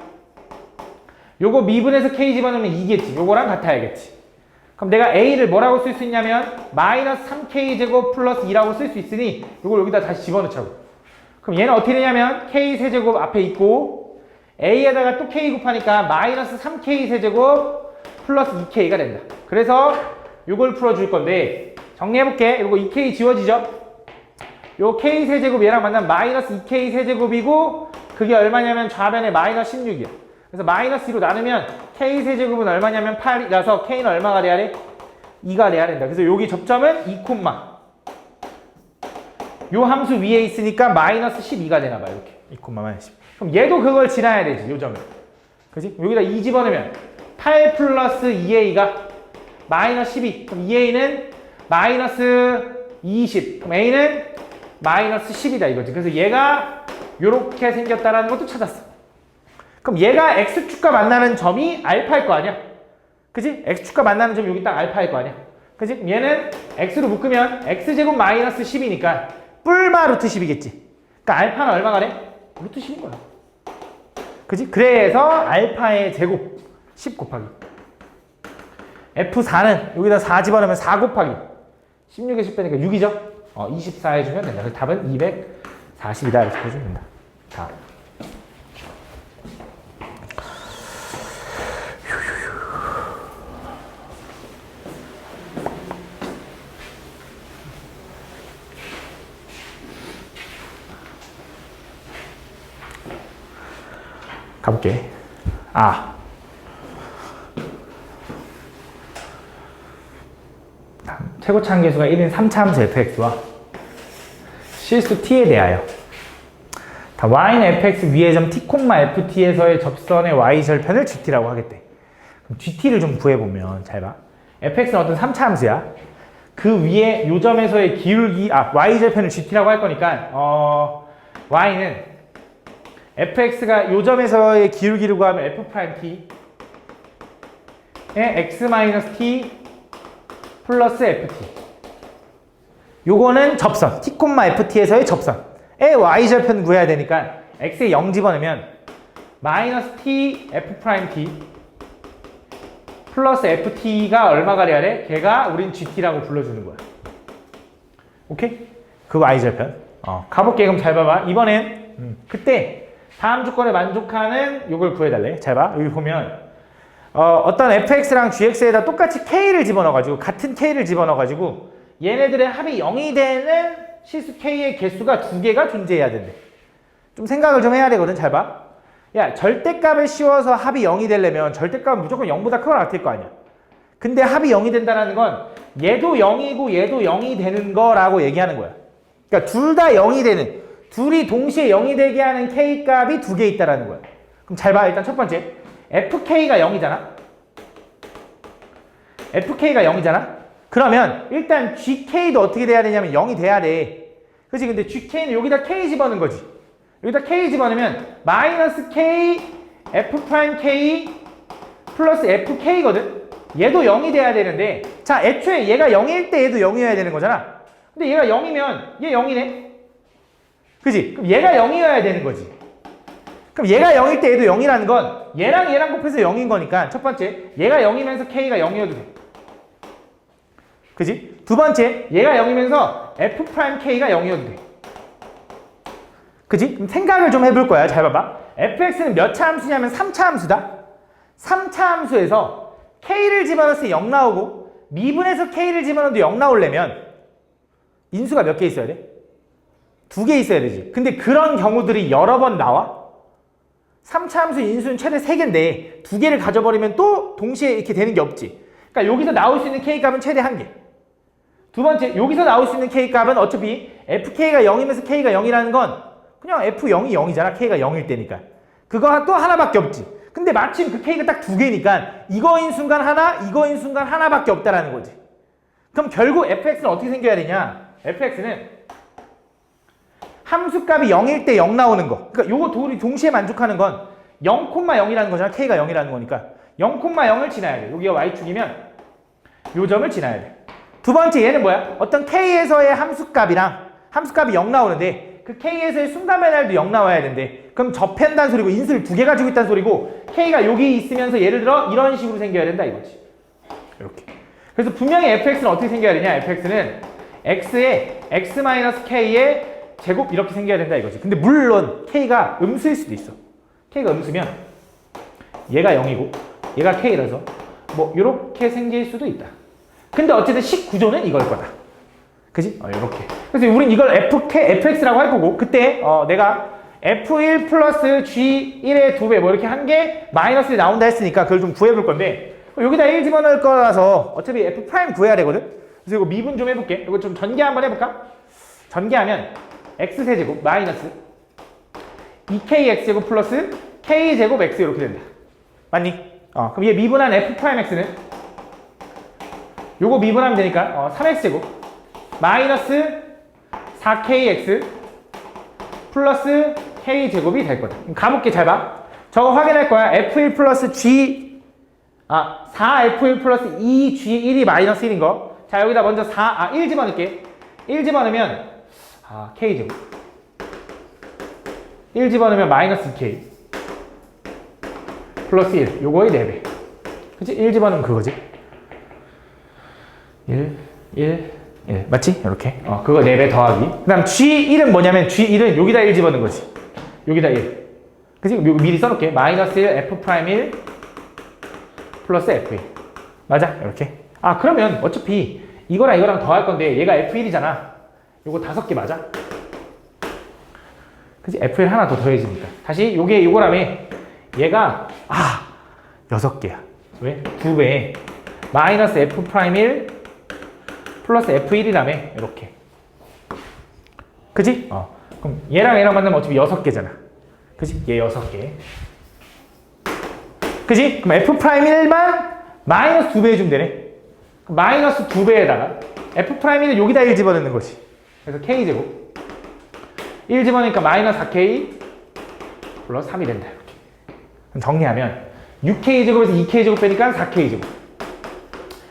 요거 미분해서 k 집어넣으면 2겠지. 요거랑 같아야겠지. 그럼 내가 a를 뭐라고 쓸 수 있냐면 마이너스 3k 제곱 플러스 2라고 쓸 수 있으니 요걸 여기다 다시 집어넣자고. 그럼 얘는 어떻게 되냐면 k 세제곱 앞에 있고 a에다가 또 k 곱하니까 마이너스 3k 세제곱 플러스 2k가 된다. 그래서 요걸 풀어줄 건데 정리해볼게. 요거 2k 지워지죠? 요 k 세제곱 얘랑 만나면 마이너스 2k 세제곱이고 그게 얼마냐면 좌변에 마이너스 16이야. 그래서 마이너스 2로 나누면 k 세제곱은 얼마냐면 8이라서 k는 얼마가 돼야 돼? 2가 돼야 된다. 그래서 여기 접점은 2, 요 함수 위에 있으니까 마이너스 12가 되나 봐. 이렇게 2, 마이너스 10. 그럼 얘도 그걸 지나야 되지. 요 점을. 그지? 여기다 2 집어넣으면 8 플러스 2a가 마이너스 12. 그럼 2a는 마이너스 20. 그럼 a는 마이너스 10이다 이거지. 그래서 얘가 요렇게 생겼다라는 것도 찾았어. 그럼 얘가 x축과 만나는 점이 알파일 거 아니야? 그지? x축과 만나는 점이 여기 딱 알파일 거 아니야? 그지? 얘는 x로 묶으면 x제곱 마이너스 10이니까 뿔마 루트 10이겠지. 그러니까 알파는 얼마가 돼? 루트 10인 거야. 그지? 그래서 알파의 제곱 10 곱하기 F4는 여기다 4 집어넣으면 4 곱하기 16에 10 빼니까 6이죠? 24 해주면 된다. 그래서 답은 240이다. 이렇게 해주면 된다. 다음. 가볼게. 최고차 함계수가 1인 3차 함수 fx와 실수 t에 대하여 y는 fx 위의 점 t, ft에서의 접선의 y절편을 gt라고 하겠대. 그럼 gt를 좀 구해보면 잘 봐. fx는 어떤 3차 함수야. 그 위에 요 점에서의 기울기, y절편을 gt라고 할 거니까 y는 fx가 요 점에서의 기울기를 구하면 f't에 x-t 플러스 ft. 요거는 접선, t, ft에서의 접선의 y절편 구해야 되니까 x에 0 집어넣으면 마이너스 t f't 플러스 ft가 얼마가 돼야 돼? 걔가 우린 gt라고 불러주는 거야. 오케이? 그 y절편. 가볼게. 그럼 잘 봐봐. 이번엔 그때 다음 조건에 만족하는 요걸 구해달래. 잘 봐. 여기 보면 어떤 fx랑 gx에다 똑같이 k를 집어넣어가지고 같은 k를 집어넣어가지고 얘네들의 합이 0이 되는 실수 k의 개수가 2개가 존재해야 된대. 좀 생각을 좀 해야 되거든. 잘 봐. 야, 절대값을 씌워서 합이 0이 되려면 절대값은 무조건 0보다 크거나 같을 거 아니야. 근데 합이 0이 된다는 건 얘도 0이고 얘도 0이 되는 거라고 얘기하는 거야. 그러니까 둘 다 0이 되는, 둘이 동시에 0이 되게 하는 k값이 2개 있다라는 거야. 그럼 잘 봐. 일단 첫 번째. fk가 0이잖아. fk가 0이잖아. 그러면 일단 gk도 어떻게 돼야 되냐면 0이 돼야 돼. 그치? 근데 gk는 여기다 k 집어넣는 거지. 여기다 k 집어넣으면 마이너스 k f'k 플러스 fk거든. 얘도 0이 돼야 되는데, 자, 애초에 얘가 0일 때 얘도 0이어야 되는 거잖아. 근데 얘가 0이면 얘 0이네. 그치? 그럼 얘가 0이어야 되는 거지. 그럼 얘가 0일 때 얘도 0이라는 건 얘랑 얘랑 곱해서 0인 거니까 첫 번째, 얘가 0이면서 k가 0이어도 돼. 그치? 두 번째, 얘가 0이면서 f'k가 0이어도 돼. 그지? 그럼 생각을 좀 해볼 거야. 잘 봐봐. fx는 몇 차 함수냐면 3차 함수다. 3차 함수에서 k를 집어넣을 때 0 나오고 미분에서 k를 집어넣어도 0 나오려면 인수가 몇 개 있어야 돼? 2개 있어야 되지. 근데 그런 경우들이 여러 번 나와? 3차 함수 인수는 최대 3개인데 2개를 가져버리면 또 동시에 이렇게 되는 게 없지. 그러니까 여기서 나올 수 있는 k값은 최대 1개. 두 번째, 여기서 나올 수 있는 k값은 어차피 fk가 0이면서 k가 0이라는 건 그냥 f0이 0이잖아. k가 0일 때니까. 그거 또 하나밖에 없지. 근데 마침 그 k가 딱 2개니까 이거인 순간 하나, 이거인 순간 하나밖에 없다라는 거지. 그럼 결국 fx는 어떻게 생겨야 되냐? fx는 함수값이 0일 때 0 나오는 거. 그러니까 요거 동시에 만족하는 건 0,0이라는 거잖아. k가 0이라는 거니까. 0,0을 지나야 돼. 여기가 y축이면 요 점을 지나야 돼. 두 번째 얘는 뭐야? 어떤 k에서의 함수값이 0 나오는데 그 k에서의 순간변화율도 0 나와야 된대. 그럼 접한다는 소리고 인수를 2개 가지고 있다는 소리고 k가 여기 있으면서 예를 들어 이런 식으로 생겨야 된다 이거지. 이렇게. 그래서 분명히 fx는 어떻게 생겨야 되냐? fx는 x에 x-k의 제곱 이렇게 생겨야 된다 이거지. 근데 물론 k가 음수일 수도 있어. k가 음수면 얘가 0이고 얘가 k라서 뭐 이렇게 생길 수도 있다. 근데 어쨌든 식 구조는 이걸 거다. 그지? 이렇게. 그래서 우린 이걸 fx라고 할 거고 그때 내가 f1 플러스 g1의 2배 뭐 이렇게 한 게 마이너스 1 나온다 했으니까 그걸 좀 구해볼 건데 여기다 1 집어넣을 거라서 어차피 f 프라임 구해야 되거든? 그래서 이거 미분 좀 해볼게. 이거 좀 전개 한번 해볼까? 전개하면 x세제곱 마이너스 2kx제곱 플러스 k제곱 x 이렇게 된다. 맞니? 그럼 얘 미분한 f 프라임 x는 요거 미분하면 되니까 3x제곱 마이너스 4kx 플러스 k제곱이 될 거다. 그럼 가볼게. 잘 봐. 저거 확인할 거야. f1 플러스 4f1 플러스 2g1이 마이너스 1인 거. 자, 여기다 먼저 1 집어넣을게. 1 집어넣으면 k제곱 1 집어넣으면 마이너스 2k 플러스 1 요거의 4배. 그치? 1 집어넣으면 그거지. 1 맞지? 이렇게 그거 4배 더하기 그 다음 G1은 뭐냐면 G1은 여기다 1 집어넣은 거지. 여기다 1 그치? 이거 미리 써놓을게. 마이너스 1 F'1 플러스 F1 맞아? 이렇게. 그러면 어차피 이거랑 이거랑 더할 건데 얘가 F1이잖아. 요거 5개 맞아? 그치? F1 하나 더 더해지니까 다시 요거라며 얘가 6개야. 왜? 2배 마이너스 F'1 플러스 F1이라며 이렇게. 그치? 그럼 얘랑 만나면 어차피 6개잖아. 그치? 얘 6개. 그치? 그럼 F'1만 마이너스 2배 해주면 되네. 마이너스 2배에다가 F'1은 여기다 1 집어넣는 거지. 그래서 K제곱 1 집어넣으니까 마이너스 4K 플러스 3이 된다. 이렇게. 그럼 정리하면 6K제곱에서 2K제곱 빼니까 4K제곱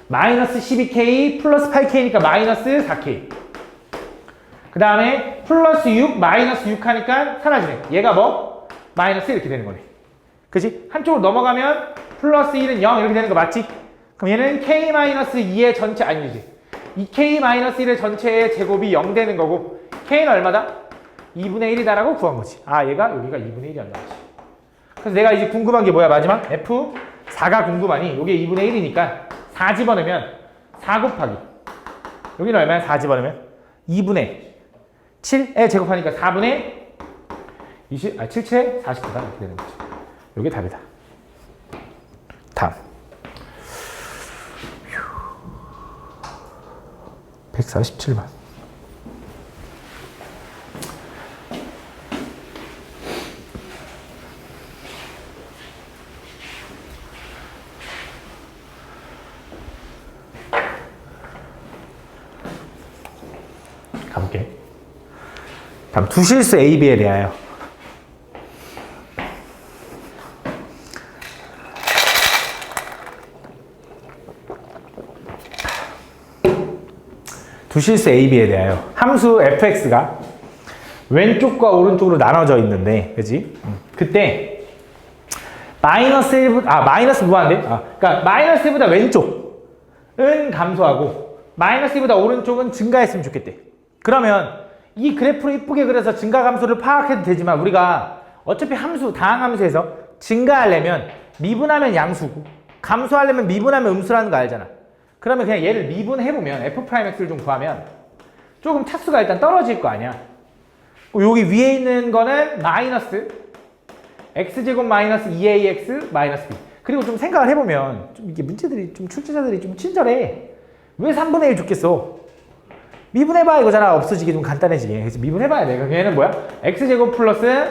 마이너스 12K 플러스 8K니까 마이너스 4K 그 다음에 플러스 6 마이너스 6 하니까 사라지네. 얘가 뭐? 마이너스 이렇게 되는 거네. 그치? 한쪽으로 넘어가면 플러스 1은 0 이렇게 되는 거 맞지? 그럼 얘는 K-2의 전체 아니지. 이 K-1의 전체의 제곱이 0 되는 거고 K는 얼마다? 2분의 1이다라고 구한 거지. 얘가 여기가 2분의 1이었나 보지. 그래서 내가 이제 궁금한 게 뭐야? 마지막 F4가 궁금하니 요게 2분의 1이니까 4 집어넣으면 4 곱하기 여기는 얼마야? 4 집어넣으면 2분의 7에 제곱하니까 4분의 7체 49다 이렇게 되는 거죠. 요게 답이다. 다음 147번 가볼게. 다음 두실수 A, B에 대하여 두실수 A, B에 대하여 함수 fx가 왼쪽과 오른쪽으로 나눠져 있는데 그지? 그때 마이너스 1보다 마이너스 무한대? 그러니까 마이너스 1보다 왼쪽은 감소하고 마이너스 1보다 오른쪽은 증가했으면 좋겠대. 그러면 이 그래프를 이쁘게 그려서 증가감소를 파악해도 되지만 우리가 어차피 함수, 다항함수에서 증가하려면 미분하면 양수고 감소하려면 미분하면 음수라는 거 알잖아. 그러면 그냥 얘를 미분해보면 f'x를 좀 구하면 조금 차수가 일단 떨어질 거 아니야. 여기 위에 있는 거는 마이너스 x제곱 마이너스 2ax 마이너스 b. 그리고 좀 생각을 해보면 좀 이게 문제들이 좀 출제자들이 좀 친절해. 왜 3분의 1 줬겠어? 미분해봐 이거잖아. 없어지게 좀 간단해지게. 그래서 미분해봐야 돼. 그럼 얘는 뭐야? x제곱 플러스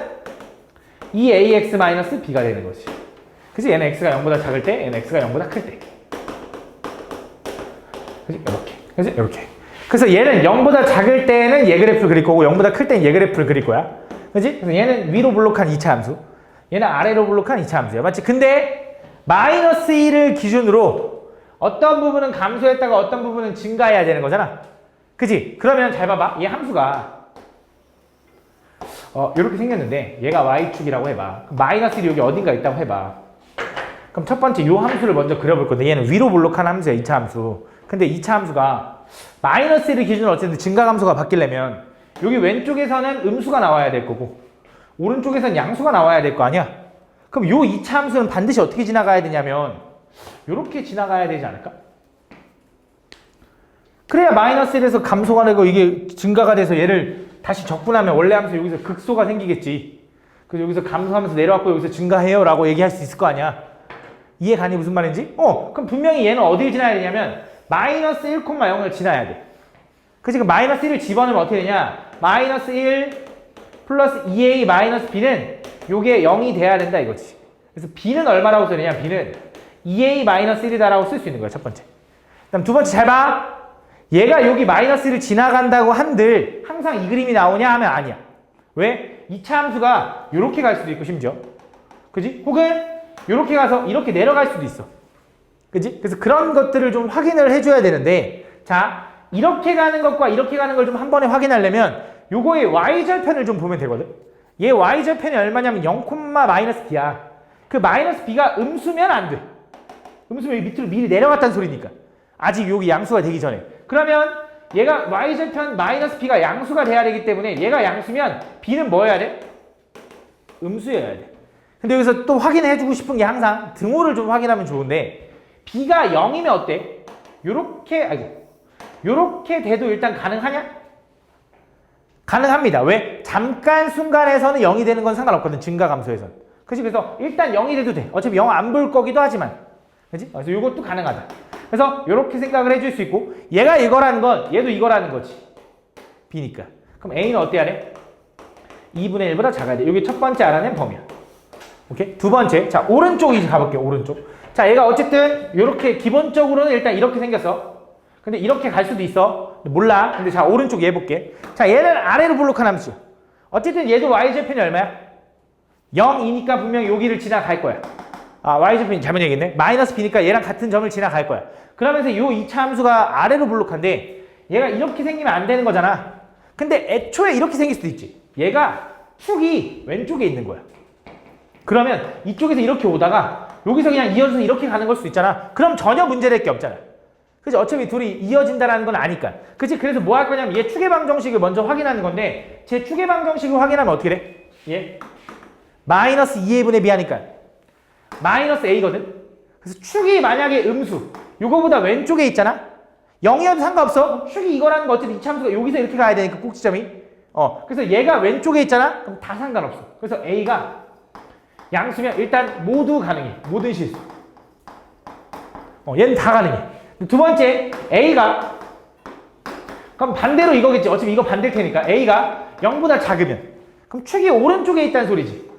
2ax 마이너스 b가 되는 거지. 그치? 얘는 x가 0보다 작을 때, 얘는 x가 0보다 클 때. 그치? 이렇게. 그치? 이렇게. 그래서 얘는 0보다 작을 때는 얘 그래프를 그릴 거고 0보다 클 때는 얘 그래프를 그릴 거야. 그치? 그래서 얘는 위로 블록한 2차 함수, 얘는 아래로 블록한 2차 함수야. 맞지? 근데 마이너스 1을 기준으로 어떤 부분은 감소했다가 어떤 부분은 증가해야 되는 거잖아. 그치? 그러면 잘 봐봐. 얘 함수가 이렇게 생겼는데 얘가 y축이라고 해봐. 마이너스 1이 여기 어딘가 있다고 해봐. 그럼 첫 번째 이 함수를 먼저 그려볼 건데 얘는 위로 블록한 함수야. 2차 함수. 근데 2차 함수가 마이너스 1을 기준으로 어쨌든 증가감소가 바뀌려면 여기 왼쪽에서는 음수가 나와야 될 거고 오른쪽에서는 양수가 나와야 될 거 아니야? 그럼 요 2차 함수는 반드시 어떻게 지나가야 되냐면 요렇게 지나가야 되지 않을까? 그래야 마이너스 1에서 감소가 되고 이게 증가가 돼서 얘를 다시 적분하면 원래 함수 여기서 극소가 생기겠지. 그래서 여기서 감소하면서 내려왔고 여기서 증가해요 라고 얘기할 수 있을 거 아니야. 이해 가니 무슨 말인지? 그럼 분명히 얘는 어딜 지나야 되냐면 마이너스 1,0을 지나야 돼. 그치? 그럼 마이너스 1을 집어넣으면 어떻게 되냐? 마이너스 1 플러스 2a 마이너스 b는 요게 0이 돼야 된다 이거지. 그래서 b는 얼마라고 써야 되냐? b는 2a 마이너스 1이다라고 쓸 수 있는 거야, 첫 번째. 그다음 두 번째 잘 봐. 얘가 여기 마이너스 1을 지나간다고 한들 항상 이 그림이 나오냐 하면 아니야. 왜? 2차 함수가 요렇게 갈 수도 있고 심지어. 그지? 혹은 요렇게 가서 이렇게 내려갈 수도 있어. 그지? 그래서 그런 것들을 좀 확인을 해줘야 되는데 자, 이렇게 가는 것과 이렇게 가는 걸 좀 한 번에 확인하려면 요거의 y절편을 좀 보면 되거든. 얘 y절편이 얼마냐면 0, 마이너스 b야. 그 마이너스 b가 음수면 안 돼. 음수면 밑으로 미리 내려갔다는 소리니까. 아직 여기 양수가 되기 전에. 그러면 얘가 y절편 마이너스 b가 양수가 돼야 되기 때문에 얘가 양수면 b는 뭐 해야 돼? 음수여야 돼. 근데 여기서 또 확인해주고 싶은 게 항상 등호를 좀 확인하면 좋은데 b가 0이면 어때? 요렇게 돼도 일단 가능하냐? 가능합니다. 왜? 잠깐 순간에서는 0이 되는 건 상관없거든. 증가감소에서는. 그치? 그래서 일단 0이 돼도 돼. 어차피 0 안 볼 거기도 하지만. 그치? 그래서 이것도 가능하다. 그래서 이렇게 생각을 해줄 수 있고 얘가 이거라는 건 얘도 이거라는 거지. b니까. 그럼 a는 어때야 돼? 2분의 1보다 작아야 돼. 이게 첫 번째 알아낸 범위야. 오케이? 두 번째. 자, 오른쪽 이제 가볼게요. 오른쪽. 자, 얘가 어쨌든 이렇게 기본적으로는 일단 이렇게 생겼어. 근데 이렇게 갈 수도 있어. 몰라. 근데 자, 오른쪽 얘 볼게. 자, 얘는 아래로 블록한 함수. 어쨌든 얘도 y절편이 얼마야? 0이니까 분명히 여기를 지나갈 거야. 아, y절편이 잘못 얘기했네. 마이너스 b니까 얘랑 같은 점을 지나갈 거야. 그러면서 이 2차 함수가 아래로 블록한데 얘가 이렇게 생기면 안 되는 거잖아. 근데 애초에 이렇게 생길 수도 있지. 얘가 축이 왼쪽에 있는 거야. 그러면 이쪽에서 이렇게 오다가 여기서 그냥 이어져서 이렇게 가는 걸 수도 있잖아. 그럼 전혀 문제될 게 없잖아. 그치? 어차피 둘이 이어진다는 건 아니까. 그치? 그래서 뭐 할 거냐면 얘 추계방 정식을 먼저 확인하는 건데 제 추계방 정식을 확인하면 어떻게 돼? 얘 마이너스 2a분의 b 하니까 마이너스 a거든? 그래서 축이 만약에 음수 요거보다 왼쪽에 있잖아? 0이어도 상관없어. 축이 이거라는 거 어쨌든 이 참수가 여기서 이렇게 가야 되니까 꼭지점이 그래서 얘가 왼쪽에 있잖아? 그럼 다 상관없어. 그래서 a가 양수면 일단 모두 가능해. 모든 실수. 얘는 다 가능해. 두 번째, A가 그럼 반대로 이거겠지. 어차피 이거 반대일 테니까 A가 0보다 작으면 그럼 축이 오른쪽에 있다는 소리지.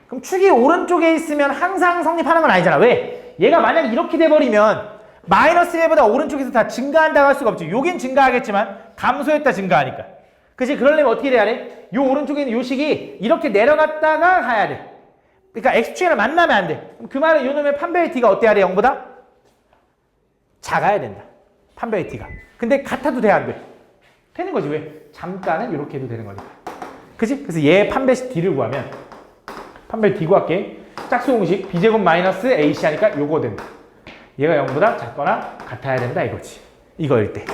그럼 축이 오른쪽에 있으면 항상 성립하는 건 아니잖아. 왜? 얘가 만약에 이렇게 돼버리면 마이너스 1보다 오른쪽에서 다 증가한다고 할 수가 없지. 여긴 증가하겠지만 감소했다 증가하니까. 그치? 그러려면 어떻게 돼야 돼? 요 오른쪽에 있는 요 식이 이렇게 내려갔다가 가야 돼. 그러니까 X축이랑 만나면 안 돼. 그럼 그 말은 요 놈의 판별의 T가 어때야 돼? 0보다? 작아야 된다. 판별의 T가. 근데 같아도 돼, 안 돼? 되는 거지. 왜? 잠깐은 이렇게 해도 되는 거니까. 그치? 그래서 얘 판별 D를 구하면 판별 D 구할게. 짝수 공식 B제곱 마이너스 AC 하니까 요거 된다. 얘가 0보다 작거나 같아야 된다 이거지. 이거일 때.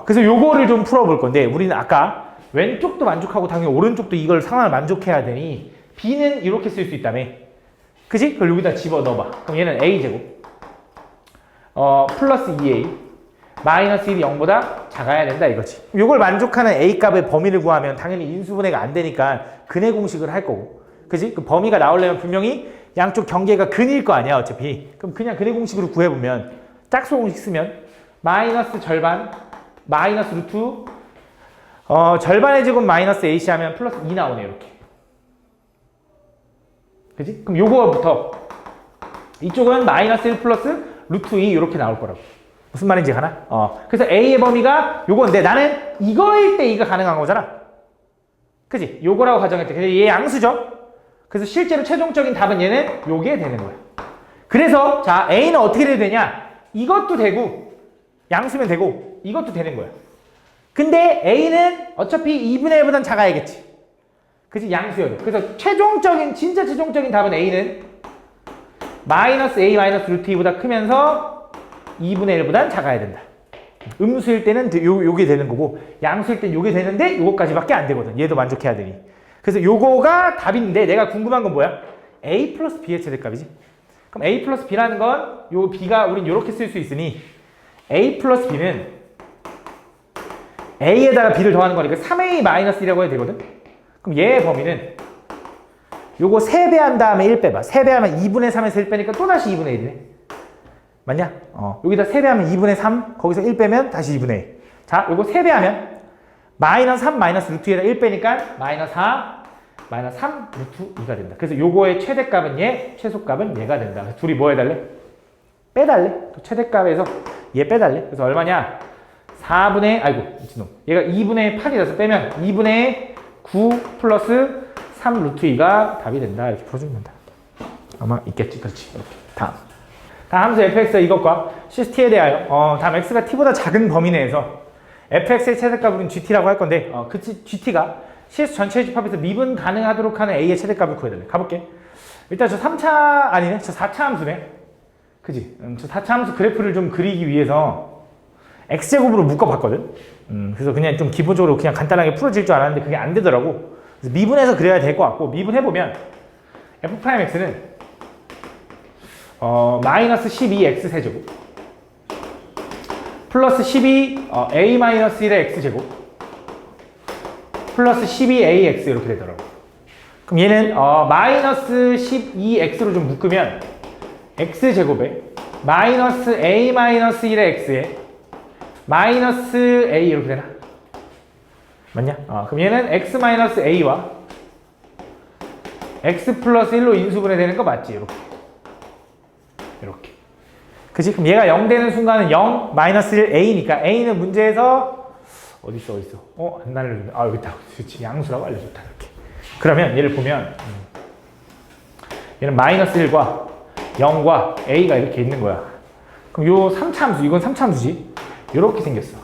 그래서 요거를 좀 풀어볼 건데 우리는 아까 왼쪽도 만족하고 당연히 오른쪽도 이걸 상황을 만족해야 되니 b는 이렇게 쓸 수 있다며. 그지? 그걸 여기다 집어넣어봐. 그럼 얘는 a제곱 플러스 2a 마이너스 1이 0보다 작아야 된다 이거지. 요걸 만족하는 a 값의 범위를 구하면 당연히 인수분해가 안 되니까 근해 공식을 할 거고. 그지? 그 범위가 나오려면 분명히 양쪽 경계가 근일 거 아니야 어차피. 그럼 그냥 근해 공식으로 구해보면 짝수 공식 쓰면 마이너스 절반 마이너스 루트 절반의 제곱 마이너스 ac 하면 플러스 2 나오네 이렇게. 그지? 그럼 요거부터 이쪽은 마이너스 1 플러스 루트 2 이렇게 나올 거라고. 무슨 말인지 가나? 그래서 a의 범위가 요건데 나는 이거일 때 이거 가능한 거잖아. 그지? 요거라고 가정했대. 근데 얘 양수죠? 그래서 실제로 최종적인 답은 얘는 요게 되는 거야. 그래서 자 a는 어떻게 돼야 되냐? 이것도 되고 양수면 되고 이것도 되는 거야. 근데 a는 어차피 2분의 1보단 작아야겠지. 그치? 양수여도. 그래서 진짜 최종적인 답은 a는 마이너스 a 마이너스 루트 2보다 크면서 2분의 1보단 작아야 된다. 음수일 때는 요게 되는 거고 양수일 때는 요게 되는데 요거까지밖에 안 되거든. 얘도 만족해야 되니. 그래서 요거가 답인데 내가 궁금한 건 뭐야? a 플러스 b의 최대값이지. 그럼 a 플러스 b라는 건 요 b가 우린 요렇게 쓸 수 있으니 a 플러스 b는 a에다가 b를 더하는 거니까 3a 마이너스 1이라고 해도 되거든. 그럼 얘의 범위는 요거 3배 한 다음에 1 빼봐. 3배 하면 2분의 3에서 1 빼니까 또다시 2분의 1이네. 맞냐? 여기다 3배 하면 2분의 3, 거기서 1 빼면 다시 2분의 1. 자, 요거 3배 하면 마이너스 3 마이너스 루트 2에다 1 빼니까 마이너스 4 마이너스 3 루트 2가 된다. 그래서 요거의 최대값은 얘, 최소값은 얘가 된다. 그래서 둘이 뭐 해달래? 빼달래. 최대값에서 얘 빼달래. 그래서 얼마냐? 4분의, 아이고, 미친놈. 얘가 2분의 8이라서 빼면 2분의 9 플러스 3 루트 2가 답이 된다. 이렇게 풀어주면 된다. 아마 있겠지. 그렇지. 이렇게. 다음 함수 fx 이것과 t에 대하여 다음 x가 t보다 작은 범위 내에서 fx의 최대값 우린 gt라고 할 건데 그 gt가 cs 전체의 집합에서 미분 가능하도록 하는 a의 최대값을 구해달래. 가볼게. 일단 저 3차 아니네. 저 4차 함수네. 그지? 저 4차 함수 그래프를 좀 그리기 위해서 x제곱으로 묶어봤거든. 그래서 그냥 좀 기본적으로 그냥 간단하게 풀어질 줄 알았는데 그게 안 되더라고. 그래서 미분해서 그려야 될 것 같고 미분해보면 f'x는 마이너스 12x 세제곱 플러스 12 a 마이너스 1의 x제곱 플러스 12ax 이렇게 되더라고. 그럼 얘는 마이너스 12x로 좀 묶으면 x제곱에 마이너스 a 마이너스 1의 x에 마이너스 a 이렇게 되나? 맞냐? 그럼 얘는 x 마이너스 a와 x 플러스 1로 인수분해되는 거 맞지? 이렇게. 그치? 그럼 얘가 0 되는 순간은 0, 마이너스 1, a니까 a는 문제에서 어딨어? 안 날려주네. 여기 있다. 그치? 양수라고 알려줬다. 이렇게. 그러면 얘를 보면 얘는 마이너스 1과 0과 a가 이렇게 있는 거야. 그럼 요 3차함수, 이건 3차함수지? 이렇게 생겼어.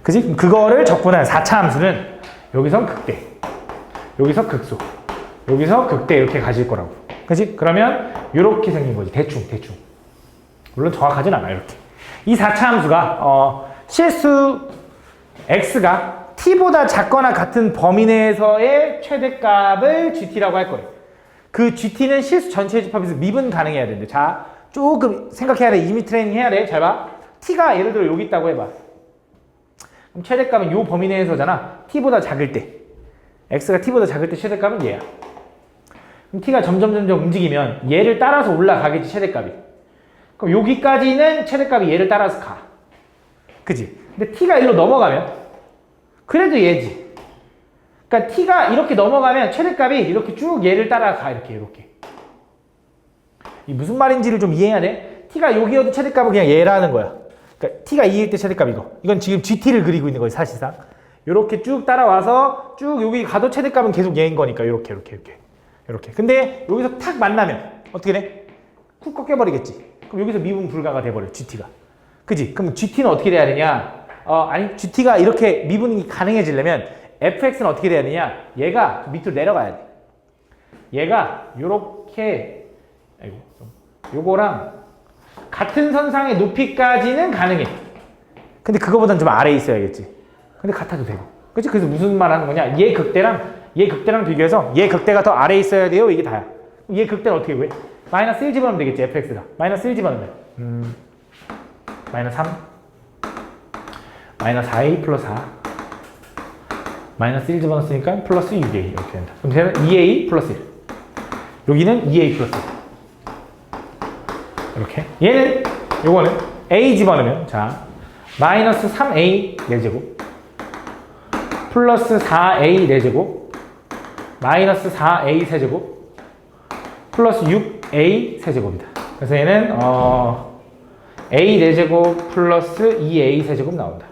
그치? 그럼 그거를 적분한 4차함수는 여기선 극대, 여기서 극소, 여기서 극대 이렇게 가질 거라고. 그치? 그러면 이렇게 생긴 거지. 대충. 물론 정확하진 않아. 이렇게. 이 4차 함수가 실수 x가 t보다 작거나 같은 범위 내에서의 최대값을 gt라고 할 거예요. 그 gt는 실수 전체 집합에서 미분 가능해야 되는데 자, 조금 생각해야 돼. 이미 트레이닝 해야 돼. 잘 봐. t가 예를 들어 여기 있다고 해봐. 그럼 최대값은 요 범위 내에서잖아. t보다 작을 때. x가 t보다 작을 때 최대값은 얘야. 그럼 t가 점점 움직이면 얘를 따라서 올라가겠지, 최대값이. 그럼 여기까지는 최대값이 얘를 따라서 가. 그지? 근데 t가 일로 넘어가면 그래도 얘지. 그러니까 t가 이렇게 넘어가면 최대값이 이렇게 쭉 얘를 따라가. 이렇게. 이 무슨 말인지를 좀 이해해야 돼. t가 여기여도 최대값은 그냥 얘라는 거야. 그러니까 t가 2일 때 최대값 이거. 이건 지금 gt를 그리고 있는 거지, 사실상. 이렇게 쭉 따라와서 쭉 여기 가도 최대값은 계속 얘인 거니까 이렇게. 근데 여기서 탁 만나면 어떻게 돼? 쿡 꺾여버리겠지. 그럼 여기서 미분 불가가 돼버려, gt가. 그지? 그럼 gt는 어떻게 돼야 되냐? 아니, gt가 이렇게 미분이 가능해지려면 fx는 어떻게 돼야 되냐? 얘가 밑으로 내려가야 돼. 얘가 요렇게, 요거랑 같은 선상의 높이까지는 가능해. 근데 그거보단 좀 아래에 있어야겠지. 근데 같아도 되고. 그치? 그래서 무슨 말 하는 거냐? 얘 극대랑 비교해서 얘 극대가 더 아래에 있어야 돼요? 이게 다야. 얘 극대는 어떻게 구해? 마이너스 1 집어넣으면 되겠지, fx가. 마이너스 1 집어넣으면. 마이너스 3. 마이너스 4a 플러스 4. 마이너스 1 집어넣었으니까 플러스 6a 이렇게 된다. 그럼 쟤는 2a 플러스 1. 여기는 2a 플러스 1. 이렇게. 얘는, 요거는 a 집어넣으면, 자, 마이너스 3a 4제곱. 플러스 4a 4제곱. 마이너스 4a 세제곱. 플러스 6a 세제곱이다. 그래서 얘는, a 4제곱 플러스 2a 세제곱 나온다.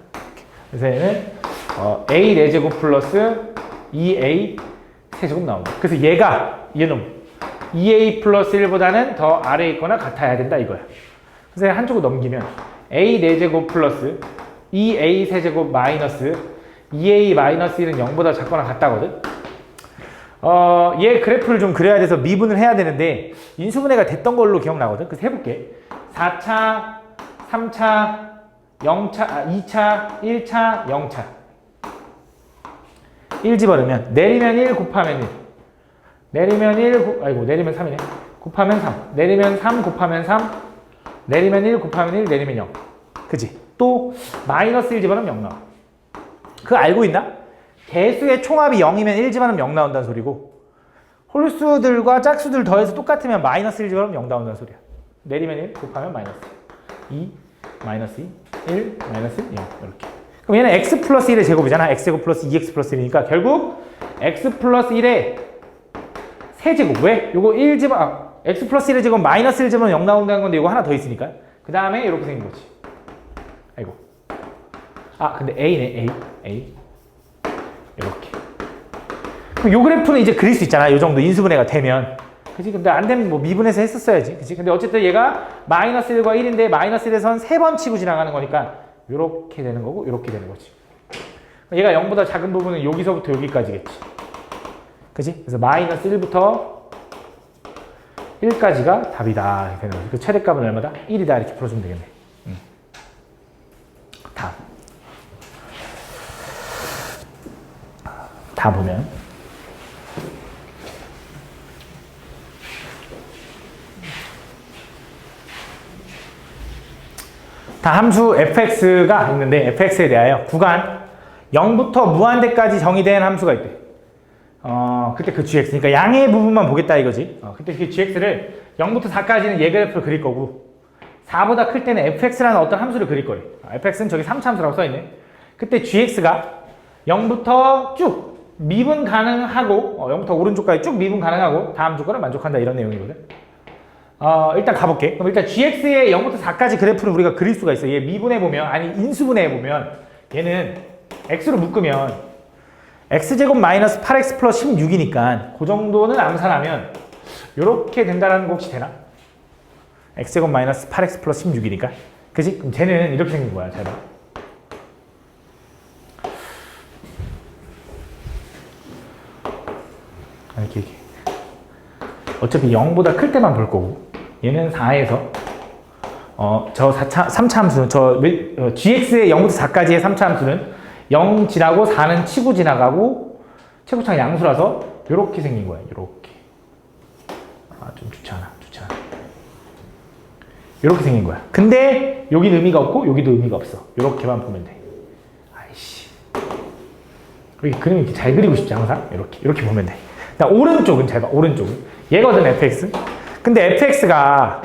그래서 얘는, a 4제곱 플러스 2a 세제곱 나온다. 그래서 얘는 2a 플러스 1보다는 더 아래에 있거나 같아야 된다 이거야. 그래서 한쪽으로 넘기면 a 4제곱 플러스 2a 세제곱 마이너스 2a 마이너스 1은 0보다 작거나 같다거든. 얘 그래프를 좀 그려야 돼서 미분을 해야 되는데 인수분해가 됐던 걸로 기억나거든. 그래서 해볼게. 4차, 3차, 0차, 2차, 1차, 0차. 1 집어넣으면 내리면 1 곱하면 1. 내리면 내리면 3이네. 곱하면 3. 내리면 3 곱하면 3. 내리면 1 곱하면 1, 내리면 0. 그치? 또 마이너스 1 집어넣으면 0 나와. 그거 알고 있나? 개수의 총합이 0이면 1 집어넣으면 0 나온다는 소리고 홀수들과 짝수들 더해서 똑같으면 마이너스 1 집어넣으면 0 나온다는 소리야. 내리면 1 곱하면 마이너스 2, 마이너스 2, 1, 마이너스 0 이렇게. 그럼 얘는 x 플러스 1의 제곱이잖아. x제곱 플러스 2x 플러스 1이니까 결국 x 플러스 1의 세제곱. 왜? 요거 1 x 플러스 1의 제곱 마이너스 1 집어넣으면 0 나온다는 건데 요거 하나 더 있으니까 그 다음에 이렇게 생긴 거지. 아이고. 근데 a네. a 이렇게. 그럼 요 그래프는 이제 그릴 수 있잖아. 요 정도 인수분해가 되면. 그치? 근데 안 되면 뭐 미분해서 했었어야지. 그치? 근데 어쨌든 얘가 마이너스 1과 1인데 마이너스 1에선 3번 치고 지나가는 거니까 요렇게 되는 거고 요렇게 되는 거지. 얘가 0보다 작은 부분은 여기서부터 여기까지겠지. 그치? 그래서 마이너스 1부터 1까지가 답이다. 이렇게 되는 거지. 그 최대값은 얼마다? 1이다. 이렇게 풀어주면 되겠네. 다 보면 다 함수 fx가 있는데 fx에 대하여 구간 0부터 무한대까지 정의된 함수가 있대. 그때 그 gx, 그러니까 양의 부분만 보겠다 이거지. 그때 그 gx를 0부터 4까지는 얘 그래프를 그릴 거고 4보다 클 때는 fx라는 어떤 함수를 그릴 거래. fx는 저기 3차 함수라고 써있네. 그때 gx가 0부터 쭉 미분 가능하고 0부터 오른쪽까지 쭉 미분 가능하고 다음 조건을 만족한다 이런 내용이거든. 일단 가볼게. 그럼 일단 gx의 0부터 4까지 그래프를 우리가 그릴 수가 있어. 얘 미분해보면, 아니 인수분해해보면 얘는 x로 묶으면 x제곱 마이너스 8x 플러스 16이니까 그 정도는 암산하면 이렇게 된다는 거 혹시 되나? x제곱 마이너스 8x 플러스 16이니까. 그치? 그럼 쟤는 이렇게 생긴 거야. 잘 봐. 이렇게. 어차피 0보다 클 때만 볼 거고 얘는 4에서 저 3차 함수는 gx의 0부터 4까지의 3차 함수는 0 지나고 4는 치고 지나가고 최고차가 양수라서 이렇게 생긴 거야. 이렇게. 좀 좋지 않아. 이렇게 생긴 거야. 근데 여기는 의미가 없고 여기도 의미가 없어. 이렇게만 보면 돼. 아이씨. 여기 그림 이렇게 잘 그리고 싶지 항상. 이렇게 보면 돼. 오른쪽은 잘 봐. 오른쪽은 얘거든 fx. 근데 fx가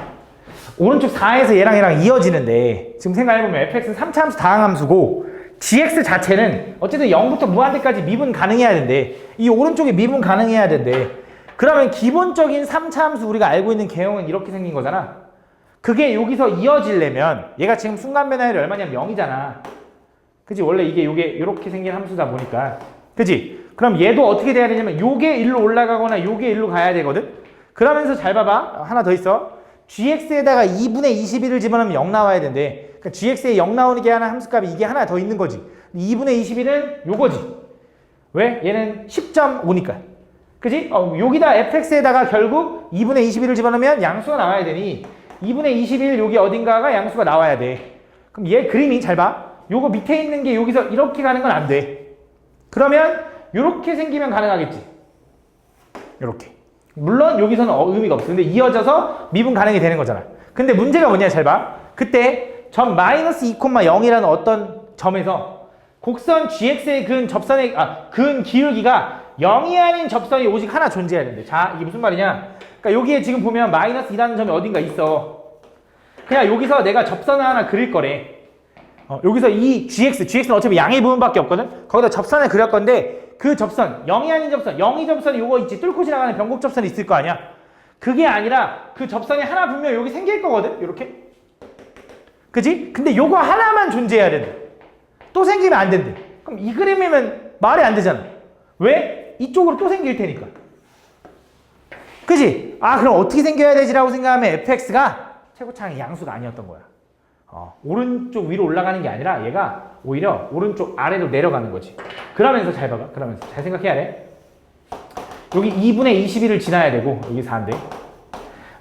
오른쪽 4에서 얘랑 이어지는데 지금 생각해보면 fx는 3차 함수 다항함수고 gx 자체는 어쨌든 0부터 무한대까지 미분 가능해야 된대. 이 오른쪽에 미분 가능해야 된대. 그러면 기본적인 3차 함수 우리가 알고 있는 개형은 이렇게 생긴 거잖아. 그게 여기서 이어지려면 얘가 지금 순간 변화율이 얼마냐면 0이잖아. 그치? 원래 요게 이렇게 생긴 함수다 보니까. 그치? 그럼 얘도 어떻게 돼야 되냐면 요게 일로 올라가거나 요게 일로 가야 되거든? 그러면서 잘 봐봐. 하나 더 있어. gx에다가 2분의 21을 집어넣으면 0 나와야 된대. 그러니까 gx에 0 나오는 게 하나 함수값이 이게 하나 더 있는 거지. 2분의 21은 요거지. 왜? 얘는 10.5니까. 그치? 여기다 fx에다가 결국 2분의 21을 집어넣으면 양수가 나와야 되니 2분의 21 여기 어딘가가 양수가 나와야 돼. 그럼 얘 그림이 잘 봐. 요거 밑에 있는 게 여기서 이렇게 가는 건 안 돼. 그러면 요렇게 생기면 가능하겠지. 요렇게. 물론 여기서는 의미가 없어. 근데 이어져서 미분 가능이 되는 거잖아. 근데 문제가 뭐냐 잘 봐. 그때 점 마이너스 2,0이라는 어떤 점에서 곡선 gx의 근 기울기가 0이 아닌 접선이 오직 하나 존재해야 된대. 자, 이게 무슨 말이냐? 그러니까 여기에 지금 보면 마이너스 2라는 점이 어딘가 있어. 그냥 여기서 내가 접선을 하나 그릴 거래. 여기서 이 gx는 어차피 양의 부분밖에 없거든? 거기다 접선을 그릴 건데 그 접선, 0이 아닌 접선, 0이 접선이 요거 있지. 뚫고 지나가는 변곡 접선이 있을 거 아니야? 그게 아니라 그 접선이 하나 분명 여기 생길 거거든? 요렇게. 그지? 근데 요거 하나만 존재해야 된대. 또 생기면 안 된대. 그럼 이 그림이면 말이 안 되잖아. 왜? 이쪽으로 또 생길 테니까. 그지? 아, 그럼 어떻게 생겨야 되지라고 생각하면 fx가 최고차항의 양수가 아니었던 거야. 오른쪽 위로 올라가는 게 아니라 얘가 오히려 오른쪽 아래로 내려가는 거지. 그러면서 잘 봐봐. 그러면서 잘 생각해야 돼. 여기 2분의 21을 지나야 되고 여기 4인데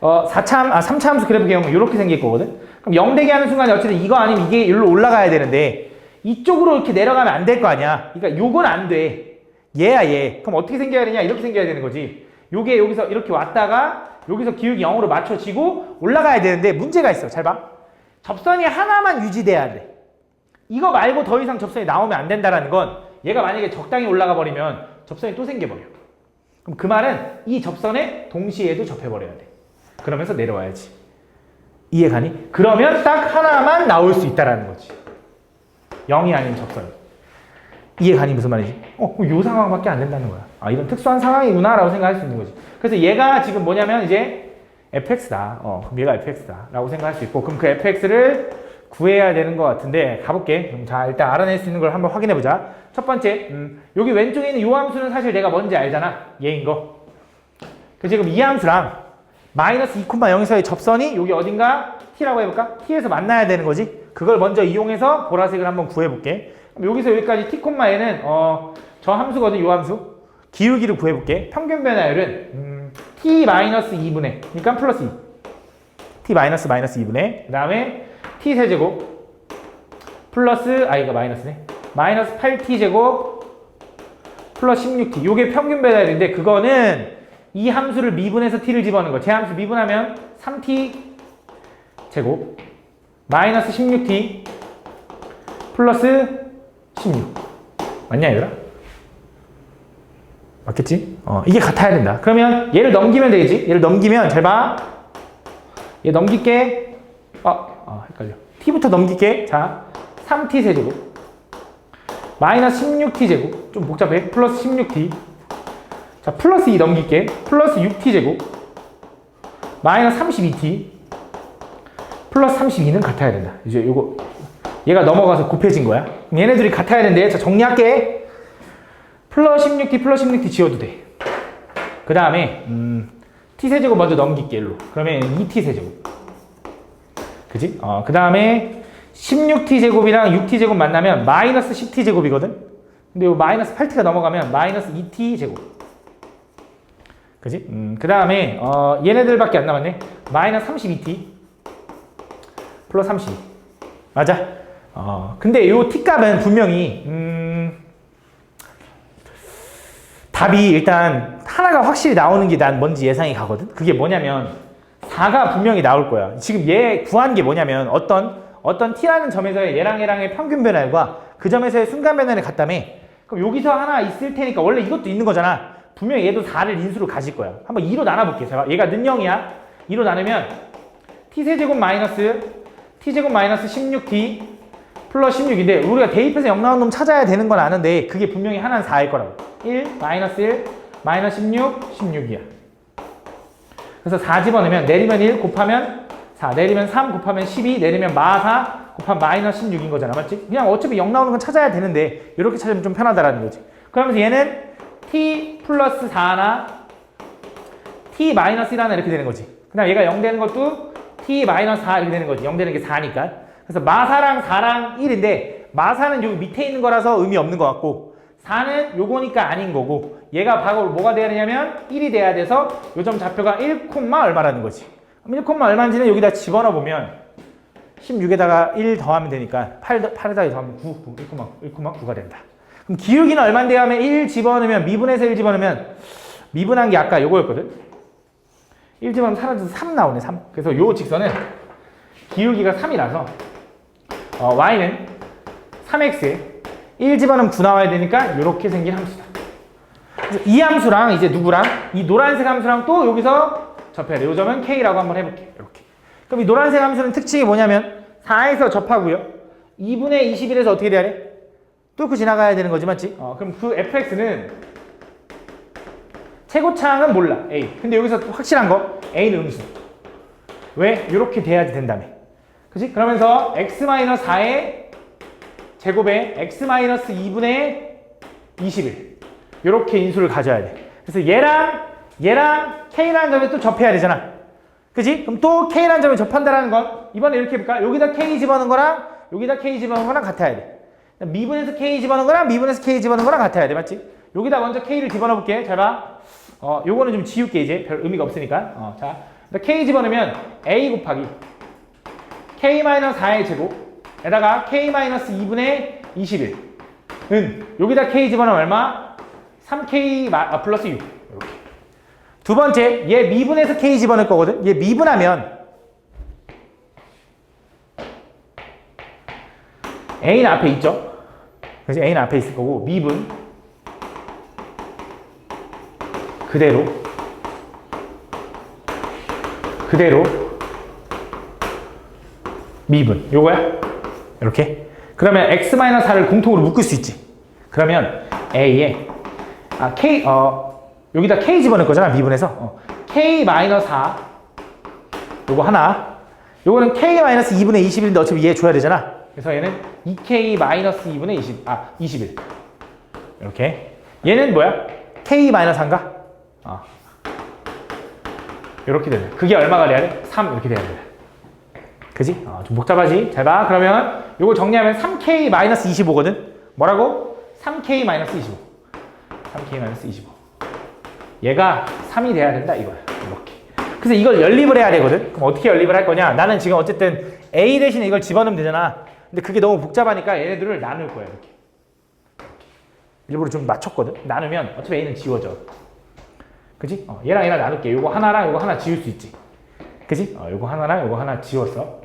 3차 함수 그래프 개형은 이렇게 생길 거거든. 그럼 0 되게 하는 순간에 어쨌든 이거 아니면 이게 여기로 올라가야 되는데 이쪽으로 이렇게 내려가면 안 될 거 아니야. 그러니까 요건 안 돼. 얘야 얘. 그럼 어떻게 생겨야 되냐? 이렇게 생겨야 되는 거지. 요게 여기서 이렇게 왔다가 여기서 기울기 0으로 맞춰지고 올라가야 되는데 문제가 있어. 잘 봐. 접선이 하나만 유지돼야 돼. 이거 말고 더 이상 접선이 나오면 안 된다라는 건 얘가 만약에 적당히 올라가 버리면 접선이 또 생겨버려. 그럼 그 말은 이 접선에 동시에도 접해버려야 돼. 그러면서 내려와야지. 이해가니? 그러면 딱 하나만 나올 수 있다라는 거지. 0이 아닌 접선. 이해가니? 무슨 말이지? 요 상황밖에 안 된다는 거야. 아, 이런 특수한 상황이구나 라고 생각할 수 있는 거지. 그래서 얘가 지금 뭐냐면 이제 fx다. 그럼 얘가 fx다 라고 생각할 수 있고, 그럼 그 fx를 구해야 되는 것 같은데 가볼게. 그럼 자, 일단 알아낼 수 있는 걸 한번 확인해 보자. 첫 번째, 여기 왼쪽에 있는 이 함수는 사실 내가 뭔지 알잖아. 얘인 거. 그 지금 이 함수랑 마이너스 2,0에서의 접선이 여기 어딘가 t라고 해볼까? t에서 만나야 되는 거지. 그걸 먼저 이용해서 보라색을 한번 구해볼게. 그럼 여기서 여기까지 t,n은 저 함수거든. 이 함수. 기울기를 구해볼게. 평균 변화율은 t-2분의, 그러니까 플러스 2. t-2분의, 그 다음에 t세제곱 플러스, 이거 마이너스네. 마이너스 8t제곱 플러스 16t. 요게 평균 배달인데 그거는 이 함수를 미분해서 t를 집어넣는 거. 제 함수 미분하면 3t제곱 마이너스 16t 플러스 16. 맞냐 얘들아? 맞겠지? 이게 같아야 된다. 그러면 얘를 넘기면 되겠지? 얘를 넘기면 잘 봐. 얘 넘길게. 헷갈려. t부터 넘길게. 자, 3t 세제곱 마이너스 16t 제곱. 좀 복잡해. 플러스 16t. 자, 플러스 2 넘길게. 플러스 6t 제곱 마이너스 32t 플러스 32는 같아야 된다. 이제 요거 얘가 넘어가서 곱해진 거야. 얘네들이 같아야 되는데, 자, 정리할게. 플러스 16t 플러스 16t 지워도 돼. 그 다음에 t세제곱 먼저 넘길게. 일로. 그러면 2t세제곱. 그지? 그 다음에 16t제곱이랑 6t제곱 만나면 마이너스 10t제곱이거든? 근데 요 마이너스 8t가 넘어가면 마이너스 2t제곱. 그지? 그 다음에 얘네들밖에 안 남았네. 마이너스 32t 플러스 32. 맞아? 근데 요 t값은 분명히 답이 일단 하나가 확실히 나오는 게 난 뭔지 예상이 가거든? 그게 뭐냐면 4가 분명히 나올 거야. 지금 얘 구한 게 뭐냐면 어떤 t라는 점에서의 얘랑의 평균 변화율과 그 점에서의 순간 변화를 같다며. 그럼 여기서 하나 있을 테니까 원래 이것도 있는 거잖아. 분명히 얘도 4를 인수로 가질 거야. 한번 2로 나눠볼게. 얘가 는 0이야. 2로 나누면 t세제곱 마이너스 t제곱 마이너스 16t 플러스 16인데 우리가 대입해서 0 나온 놈 찾아야 되는 건 아는데 그게 분명히 하나는 4일 거라고. 1, 마이너스 1, 마이너스 16, 16이야. 그래서 4 집어넣으면 내리면 1 곱하면 4, 내리면 3 곱하면 12, 내리면 마4 곱하면 마이너스 16인 거잖아. 맞지? 그냥 어차피 0 나오는 건 찾아야 되는데 이렇게 찾으면 좀 편하다라는 거지. 그러면서 얘는 t 플러스 4나 t 마이너스 1 하나 이렇게 되는 거지. 그다음 얘가 0 되는 것도 t 마이너스 4 이렇게 되는 거지. 0 되는 게 4니까. 그래서 마4랑 4랑 1인데 마4는 여기 밑에 있는 거라서 의미 없는 것 같고 4는 요거니까 아닌 거고 얘가 바로 뭐가 돼야 되냐면 1이 돼야 돼서 요점 좌표가 1, 얼마라는 거지. 1, 얼마인지는 여기다 집어넣어 보면 16에다가 1 더하면 되니까 8에다가 더하면 1,9가 된다. 그럼 기울기는 얼마인데 하면 1 집어넣으면 미분에서 1 집어넣으면 미분한 게 아까 요거였거든. 1 집어넣으면 사라져서 3 나오네. 3. 그래서 요 직선은 기울기가 3이라서 y는 3x에 1 집어넣으면 9 나와야 되니까 이렇게 생긴 함수다. 그래서 이 함수랑 이제 누구랑 이 노란색 함수랑 또 여기서 접해야 돼. 요 점은 k라고 한번 해볼게. 이렇게. 그럼 이 노란색 함수는 특징이 뭐냐면 4에서 접하고요. 2분의 21에서 어떻게 돼야 돼? 뚫고 지나가야 되는 거지, 맞지? 그럼 그 fx는 최고차항은 몰라, a. 근데 여기서 확실한 거 a는 음수. 왜? 이렇게 돼야지 된다며. 그치? 그러면서 x-4의 제곱에 x-2분의 21 이렇게 인수를 가져야 돼. 그래서 얘랑 k라는 점에 또 접해야 되잖아. 그치? 그럼 또 k라는 점에 접한다라는 건 이번에 이렇게 해볼까? 여기다 k 집어넣은 거랑 여기다 k 집어넣은 거랑 같아야 돼. 미분에서 k 집어넣은 거랑 미분에서 k 집어넣은 거랑 같아야 돼. 맞지? 여기다 먼저 k를 집어넣어 볼게. 잘 봐. 요거는 좀 지울게. 이제 별 의미가 없으니까. 자, k 집어넣으면 a 곱하기 k-4의 제곱에다가 k-2분의 21은 여기다 k 집어넣으면 얼마? 3k 플러스 6 이렇게. 두 번째, 얘 미분에서 k 집어넣을 거거든. 얘 미분하면 a는 앞에 있죠. 그래서 a는 앞에 있을 거고 미분 그대로 미분 요거야. 이렇게. 그러면 x-4를 공통으로 묶을 수 있지. 그러면 a에 k 여기다 k 집어넣을 거잖아. 미분해서 k-4 요거 하나. 요거는 k-2분의 21인데 어차피 얘 줘야 되잖아. 그래서 얘는 2k-2분의 21 이렇게. 얘는 뭐야? k-1가? 이렇게 되네. 그게 얼마가 돼야 돼? 3 이렇게 돼야 돼. 그지? 좀 복잡하지? 잘 봐. 그러면 요거 정리하면 3k-25거든? 뭐라고? 3k-25 얘가 3이 돼야 된다 이거야. 이렇게. 그래서 이걸 연립을 해야 되거든? 그럼 어떻게 연립을 할 거냐? 나는 지금 어쨌든 a 대신에 이걸 집어넣으면 되잖아. 근데 그게 너무 복잡하니까 얘네들을 나눌 거야. 이렇게. 일부러 좀 맞췄거든? 나누면 어차피 a는 지워져. 그지? 얘랑 나눌게. 요거 하나랑 요거 하나 지울 수 있지. 그지? 요거 하나랑 요거 하나 지웠어.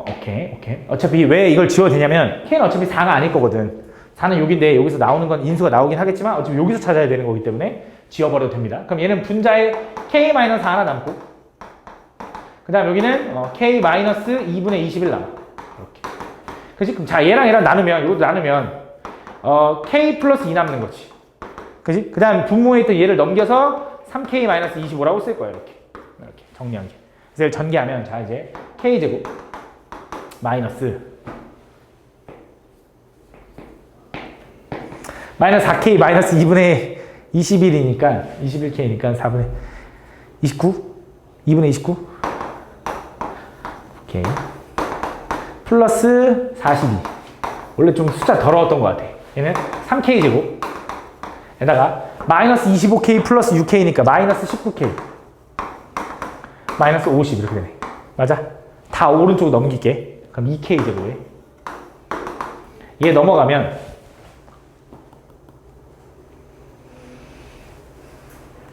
오케이. 어차피 왜 이걸 지워도 되냐면 k는 어차피 4가 아닐 거거든. 4는 여기인데 여기서 나오는 건 인수가 나오긴 하겠지만 어차피 여기서 찾아야 되는 거기 때문에 지워버려도 됩니다. 그럼 얘는 분자에 k-4 하나 남고 그 다음 여기는 k-2분의 21 남아. 이렇게. 그치? 그럼 자 얘랑 나누면 이것도 나누면 k 플러스 2 남는 거지. 그치? 그 다음 분모에 있던 얘를 넘겨서 3k-25라고 쓸 거예요. 이렇게 정리한 게. 그래서 이걸 전개하면 자 이제 k제곱 마이너스 4k 마이너스 2분의 21이니까 21k니까 4분의 29 2분의 29 오케이 플러스 42 원래 좀 숫자 더러웠던 것 같아. 얘는 3k 제곱 에다가 마이너스 25k 플러스 6k니까 마이너스 19k 마이너스 50 이렇게 되네. 맞아? 다 오른쪽으로 넘길게. 그럼 2k 제곱에 얘 넘어가면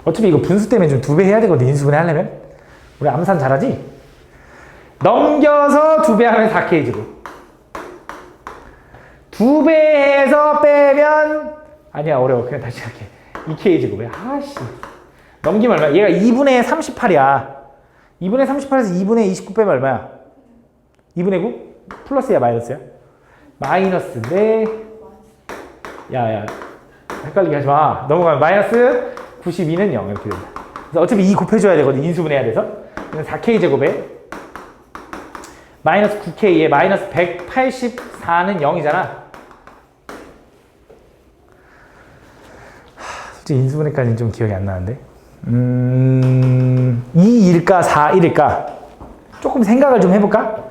어차피 이거 분수 때문에 좀 2배 해야 되거든. 인수분해 하려면. 우리 암산 잘하지? 넘겨서 2배 하면 4k 제곱 2배 해서 빼면 아니야 어려워. 그냥 다시 할게. 2k 제곱에 아씨 넘기면 얼마야? 얘가 2분의 38이야. 2분의 38에서 2분의 29 빼면 얼마야? 2분의 9? 플러스야 마이너스야? 마이너스인데 야야 헷갈리게 하지마. 넘어가면 마이너스 92는 0 이렇게 된다. 그래서 어차피 2 곱해줘야 되거든. 인수분해야 돼서. 4k 제곱에 마이너스 9k에 마이너스 184는 0이잖아. 솔직히 인수분해까지는 좀 기억이 안 나는데 2일까 4일일까 조금 생각을 좀 해볼까?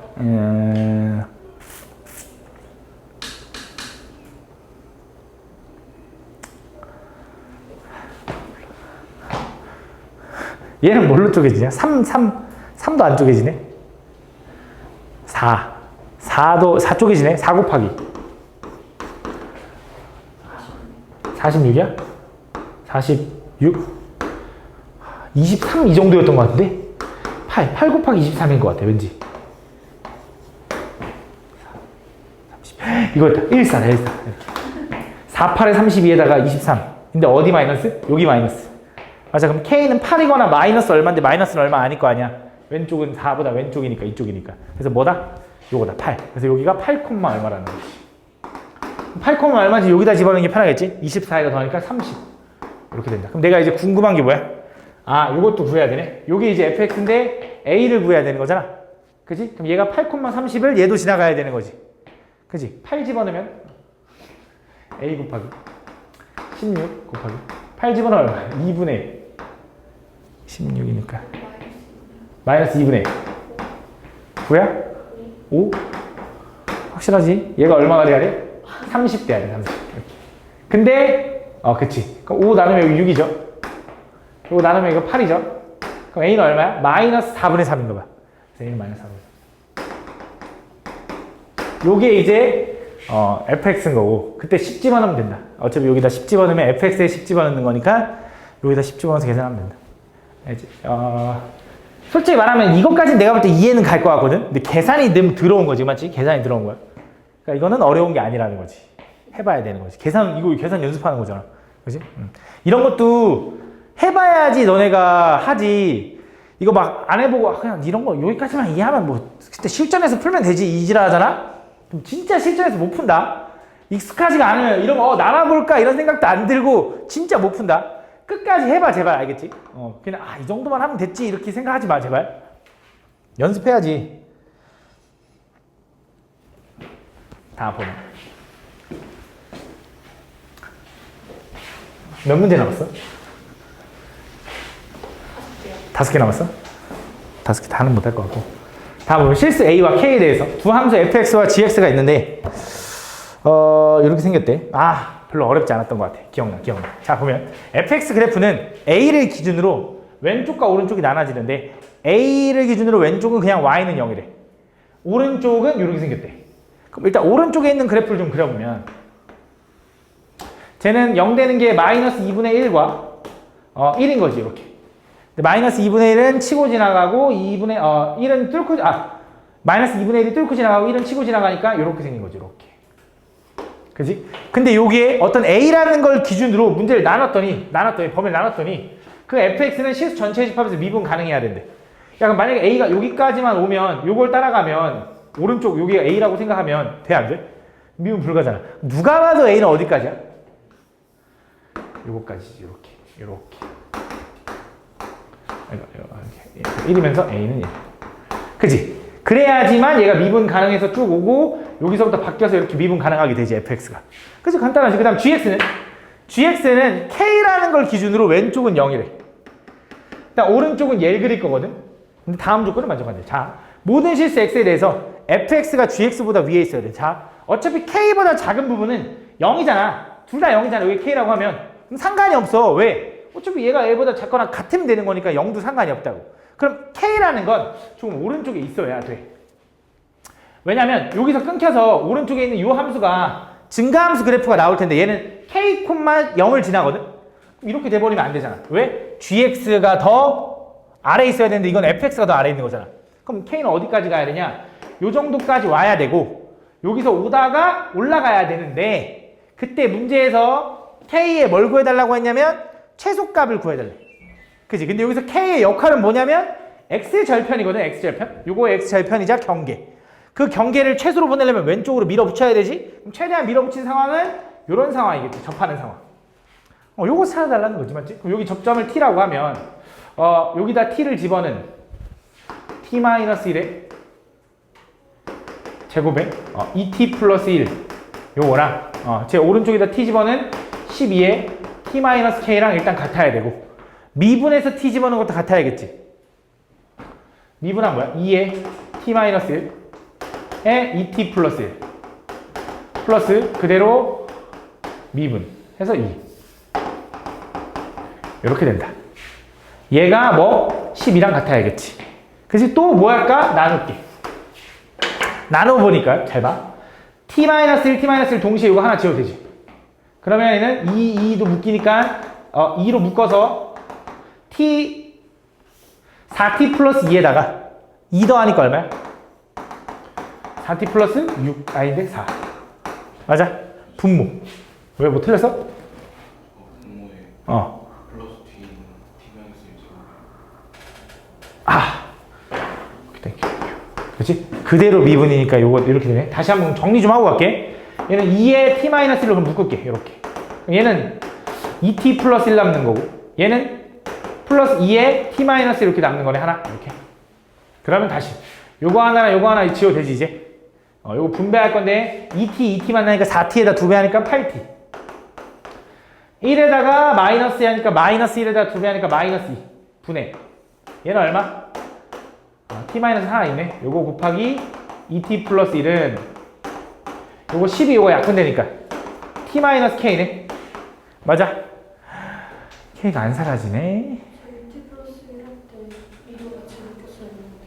얘는 뭘로 쪼개지냐? 3도 안 쪼개지네? 4 쪼개지네. 4 곱하기 46이야? 46 23 이 정도였던 것 같은데 8 곱하기 23인 것 같아 왠지. 30. 이거였다. 114 이렇게 4, 8에 32에다가 23. 근데 어디 마이너스? 여기 마이너스. 맞아. 그럼 K는 8이거나 마이너스 얼마인데 마이너스는 얼마 아닐 거 아니야. 왼쪽은 4보다 왼쪽이니까 이쪽이니까. 그래서 뭐다? 요거다 8. 그래서 여기가 8, 얼마라는 거지. 8, 얼마인지 여기다 집어넣는 게 편하겠지? 24에다 더하니까 30. 이렇게 된다. 그럼 내가 이제 궁금한 게 뭐야? 아, 요것도 구해야 되네. 요게 이제 fx인데 a를 구해야 되는 거잖아. 그지? 그럼 얘가 8, 30을 얘도 지나가야 되는 거지. 그지? 8 집어넣으면 a 곱하기 16 곱하기 8 집어넣으면 얼마야? 2분의 1. 16이니까 마이너스 2분의 1. 9야? 5? 확실하지? 얘가 얼마가 돼야 돼? 30 돼야 돼. 30. 이렇게. 근데 그치. 그럼 5 나누면 여기 6이죠. 이거 나누면 이거 8이죠. 그럼 a는 얼마야? 마이너스 4분의 3인가 봐. 그래서 a는 마이너스 4분의 3. 요게 이제 fx인 거고 그때 10 집어넣으면 된다. 어차피 여기다 10 집어넣으면 fx에 10 집어넣는 거니까 여기다 10 집어넣어서 계산하면 된다. 솔직히 말하면 이것까지는 내가 볼 때 이해는 갈 것 같거든. 근데 계산이 너무 들어온 거지, 맞지? 계산이 들어온 거야. 그러니까 이거는 어려운 게 아니라는 거지. 해봐야 되는 거지. 이거 계산 연습하는 거잖아. 그지? 이런 것도 해봐야지 너네가 하지. 이거 막 안 해보고 그냥 이런 거 여기까지만 이해하면 뭐 그때 실전에서 풀면 되지 이지라 하잖아? 그럼 진짜 실전에서 못 푼다. 익숙하지가 않으면 이런 거 날아볼까 이런 생각도 안 들고 진짜 못 푼다. 끝까지 해봐 제발. 알겠지? 그냥 이 정도만 하면 됐지 이렇게 생각하지 마 제발. 연습해야지. 다음 보면 몇 문제 남았어? 5개 남았어? 5개 다는 못할 것 같고. 다음 보면 실수 a와 k에 대해서 두 함수 fx와 gx가 있는데 이렇게 생겼대. 별로 어렵지 않았던 것 같아. 기억나. 자, 보면 fx 그래프는 a를 기준으로 왼쪽과 오른쪽이 나눠지는데 a를 기준으로 왼쪽은 그냥 y는 0이래. 오른쪽은 이렇게 생겼대. 그럼 일단 오른쪽에 있는 그래프를 좀 그려보면 쟤는 0 되는 게 마이너스 2분의 1과 1인 거지 이렇게. 근데 마이너스 2분의 1은 치고 지나가고 1은 뚫고 마이너스 2분의 1이 뚫고 지나가고 1은 치고 지나가니까 이렇게 생긴 거죠. 이렇게. 그지? 근데 여기에 어떤 a라는 걸 기준으로 문제를 범위를 나눴더니 그 fx는 실수 전체 집합에서 미분 가능해야 된대. 그럼 만약에 a가 여기까지만 오면 요걸 따라가면 오른쪽 여기가 a라고 생각하면 돼 안 돼? 미분 불가잖아. 누가 봐도 a는 어디까지야? 요거까지지. 요렇게 1이면서 a는 1. 그지? 그래야지만 얘가 미분 가능해서 쭉 오고 여기서부터 바뀌어서 이렇게 미분 가능하게 되지 fx가. 그치? 간단하지. 그 다음 gx는 k라는 걸 기준으로 왼쪽은 0이래. 일단 오른쪽은 얘를 그릴 거거든. 근데 다음 조건을 만족한대. 자, 모든 실수 x에 대해서 fx가 gx보다 위에 있어야 돼. 자, 어차피 k보다 작은 부분은 0이잖아. 둘 다 0이잖아. 여기 k라고 하면. 그럼 상관이 없어. 왜? 어차피 얘가 얘보다 작거나 같으면 되는 거니까 0도 상관이 없다고. 그럼 k라는 건 조금 오른쪽에 있어야 돼. 왜냐면 여기서 끊겨서 오른쪽에 있는 이 함수가 증가함수 그래프가 나올 텐데 얘는 k, 0을 지나거든? 이렇게 돼버리면 안 되잖아. 왜? gx가 더 아래에 있어야 되는데 이건 fx가 더 아래에 있는 거잖아. 그럼 k는 어디까지 가야 되냐? 요 정도까지 와야 되고 여기서 오다가 올라가야 되는데 그때 문제에서 k에 뭘 구해달라고 했냐면 최소값을 구해달래. 그지? 근데 여기서 k의 역할은 뭐냐면 x절편이거든. x절편. 요거 x절편이자 경계. 그 경계를 최소로 보내려면 왼쪽으로 밀어붙여야 되지? 그럼 최대한 밀어붙인 상황은 이런 상황이겠지. 접하는 상황. 요거 찾아달라는 거지. 맞지? 그럼 여기 접점을 t라고 하면 여기다 t를 집어넣은 t-1의 제곱에 2t 플러스 1 요거랑 제 오른쪽에다 t 집어넣은 12의 t-k랑 일단 같아야 되고 미분해서 t 집어넣은 것도 같아야겠지. 미분한 뭐야? 2의 t-1에 2t 플러스 1 플러스 그대로 미분 해서 2 이렇게 된다. 얘가 뭐 12랑 같아야겠지. 그래서 또 뭐 할까? 나눌게. 나눠보니까 잘 봐. t-1, t-1 동시에 이거 하나 지워도 되지. 그러면 얘는 2도 묶이니까 2로 묶어서 t 4t 플러스 2에다가 2 더하니까 얼마야? 4t 플러스 6 아닌데 4 맞아? 분모 왜 뭐 틀렸어? 분모에 어. 플러스 t t-1 땡큐. 그렇지? 그대로 미분이니까 요거 이렇게 되네. 다시 한번 정리 좀 하고 갈게. 얘는 2에 t-1로 그럼 묶을게. 이렇게. 얘는 2t 플러스 1 남는 거고 얘는 플러스 2에 t-1 이렇게 남는 거네. 하나. 이렇게. 그러면 다시 요거 하나랑 요거 하나 지워도 되지 이제. 요거 분배할 건데 2t 만나니까 4t에다 2배 하니까 8t. 1에다가 마이너스 하니까 마이너스 1에다가 2배 하니까 마이너스 2 분의 얘는 얼마? t 마이너스 하나 있네. 요거 곱하기 2t 플러스 1은 요거 12 요거 약분되니까 t 마이너스 k네. 맞아? k가 안 사라지네. t 플러스 1 할 때 이거 같이 묶였어야 했는데